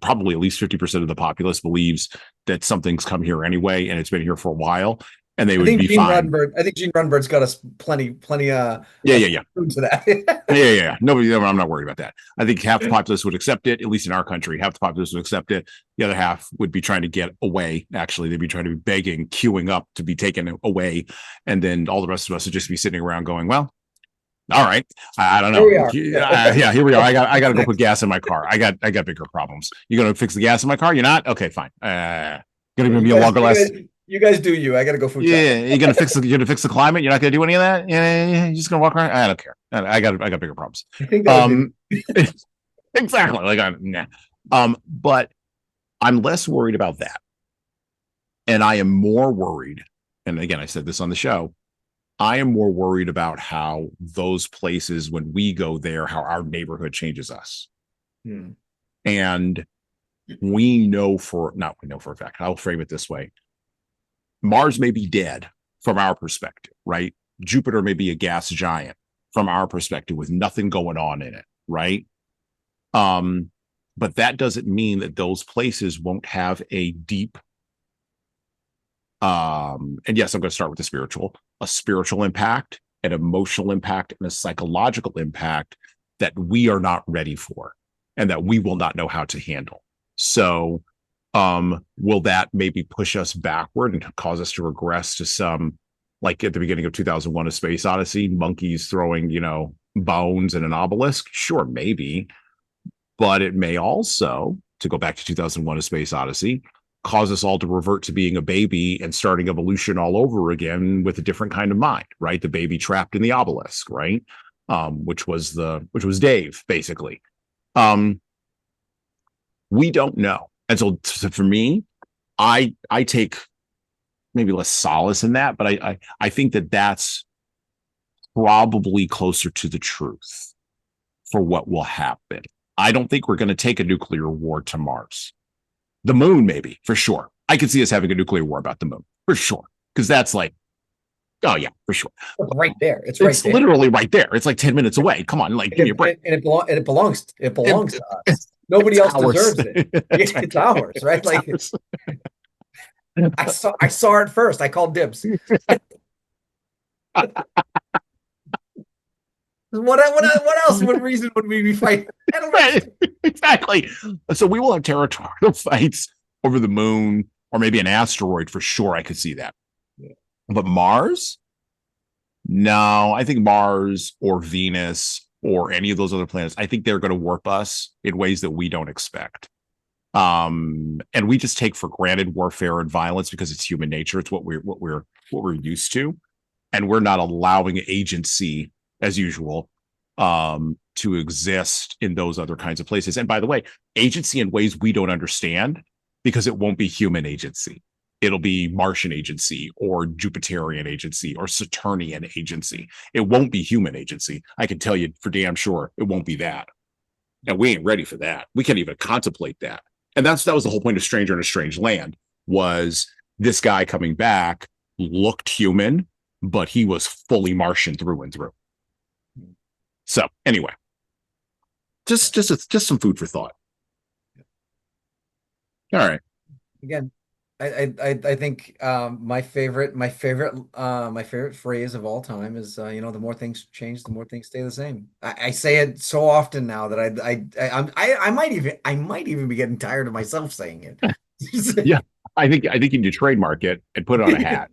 Speaker 1: probably at least 50% of the populace believes that something's come here anyway, and it's been here for a while, and they would be fine.
Speaker 3: I think Gene Roddenberry's got us plenty
Speaker 1: Yeah.
Speaker 3: to that.
Speaker 1: Yeah. Nobody, I'm not worried about that. I think half the populace would accept it, at least in our country. Half the populace would accept it. The other half would be trying to get away. Actually, they'd be trying to be begging, queuing up to be taken away. And then all the rest of us would just be sitting around going, well, all right. I don't know.
Speaker 3: Here we are.
Speaker 1: Yeah, here we are. I got to go put gas in my car. I got bigger problems. You going to fix the gas in my car? You're not? Okay, fine. Going to be a longer last.
Speaker 3: You guys do you. I got to go food.
Speaker 1: Yeah, you're gonna fix the climate. You're not gonna do any of that. Yeah, you're just gonna walk around. I don't care. I got bigger problems.
Speaker 3: I think
Speaker 1: exactly. Like nah. But I'm less worried about that, and I am more worried. And again, I said this on the show. I am more worried about how those places, when we go there, how our neighborhood changes us. And we know for a fact. I'll frame it this way. Mars may be dead from our perspective, right? Jupiter may be a gas giant from our perspective with nothing going on in it, right? But that doesn't mean that those places won't have a deep, and yes, I'm going to start with a spiritual impact, an emotional impact, and a psychological impact that we are not ready for and that we will not know how to handle. So, will that maybe push us backward and cause us to regress to some, like at the beginning of 2001 A Space Odyssey, monkeys throwing bones in an obelisk? Sure, maybe, but it may also, to go back to 2001 A Space Odyssey, cause us all to revert to being a baby and starting evolution all over again with a different kind of mind, right? The baby trapped in the obelisk, right? Which was Dave, basically. We don't know. And so for me, I take maybe less solace in that, but I think that that's probably closer to the truth for what will happen. I don't think we're going to take a nuclear war to Mars. The moon, maybe, for sure. I could see us having a nuclear war about the moon, for sure. Because that's like, oh yeah, for sure.
Speaker 3: Right there. It's
Speaker 1: literally right there. It's like 10 minutes away. Come on, like give me a break.
Speaker 3: And it belongs to us. Nobody else deserves it. It's ours, right? Like I saw it first. I called dibs. What else? What reason would we be fighting? I don't
Speaker 1: Right,
Speaker 3: understand.
Speaker 1: exactly. So we will have territorial fights over the moon or maybe an asteroid for sure. I could see that.
Speaker 3: Yeah.
Speaker 1: But Mars? No, I think Mars or Venus or any of those other planets, I think they're going to warp us in ways that we don't expect. And we just take for granted warfare and violence because it's human nature. It's what we're used to. And we're not allowing agency as usual to exist in those other kinds of places. And by the way, agency in ways we don't understand because it won't be human agency. It'll be Martian agency or Jupiterian agency or Saturnian agency. It won't be human agency. I can tell you for damn sure it won't be that. And we ain't ready for that. We can't even contemplate that. And that was the whole point of Stranger in a Strange Land was this guy coming back looked human, but he was fully Martian through and through. So anyway, just some food for thought. All right.
Speaker 3: Again, I think my favorite phrase of all time is the more things change, the more things stay the same. I say it so often now that I might even be getting tired of myself saying it.
Speaker 1: Yeah, I think you need to trademark it and put it on a hat.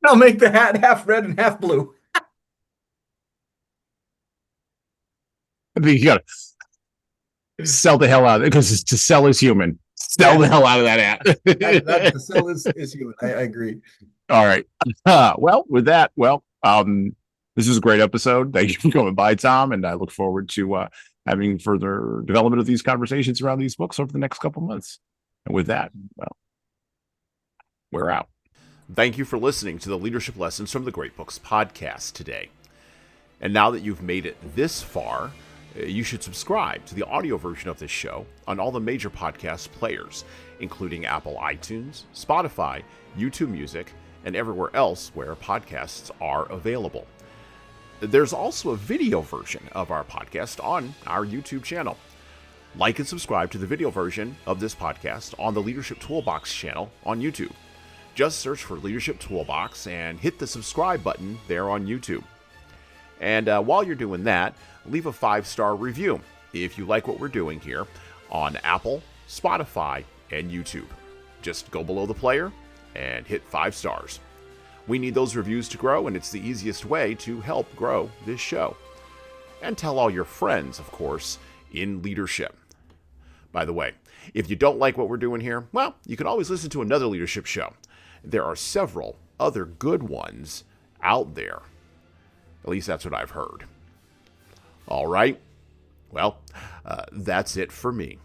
Speaker 3: I'll make the hat half red and half blue.
Speaker 1: I think you got to sell the hell out of it because to sell is human. Sell the hell out of that hat.
Speaker 3: The sell is human. I agree.
Speaker 1: All right. Well, with that, this is a great episode. Thank you for coming by, Tom, and I look forward to having further development of these conversations around these books over the next couple months. And with that, we're out.
Speaker 2: Thank you for listening to the Leadership Lessons from the Great Books podcast today. And now that you've made it this far, you should subscribe to the audio version of this show on all the major podcast players, including Apple iTunes, Spotify, YouTube Music, and everywhere else where podcasts are available. There's also a video version of our podcast on our YouTube channel. Like and subscribe to the video version of this podcast on the Leadership Toolbox channel on YouTube. Just search for Leadership Toolbox and hit the subscribe button there on YouTube. And while you're doing that, leave a 5-star review if you like what we're doing here on Apple, Spotify, and YouTube. Just go below the player and hit 5 stars. We need those reviews to grow, and it's the easiest way to help grow this show. And tell all your friends, of course, in leadership. By the way, if you don't like what we're doing here, well, you can always listen to another leadership show. There are several other good ones out there. At least that's what I've heard. All right. Well, that's it for me.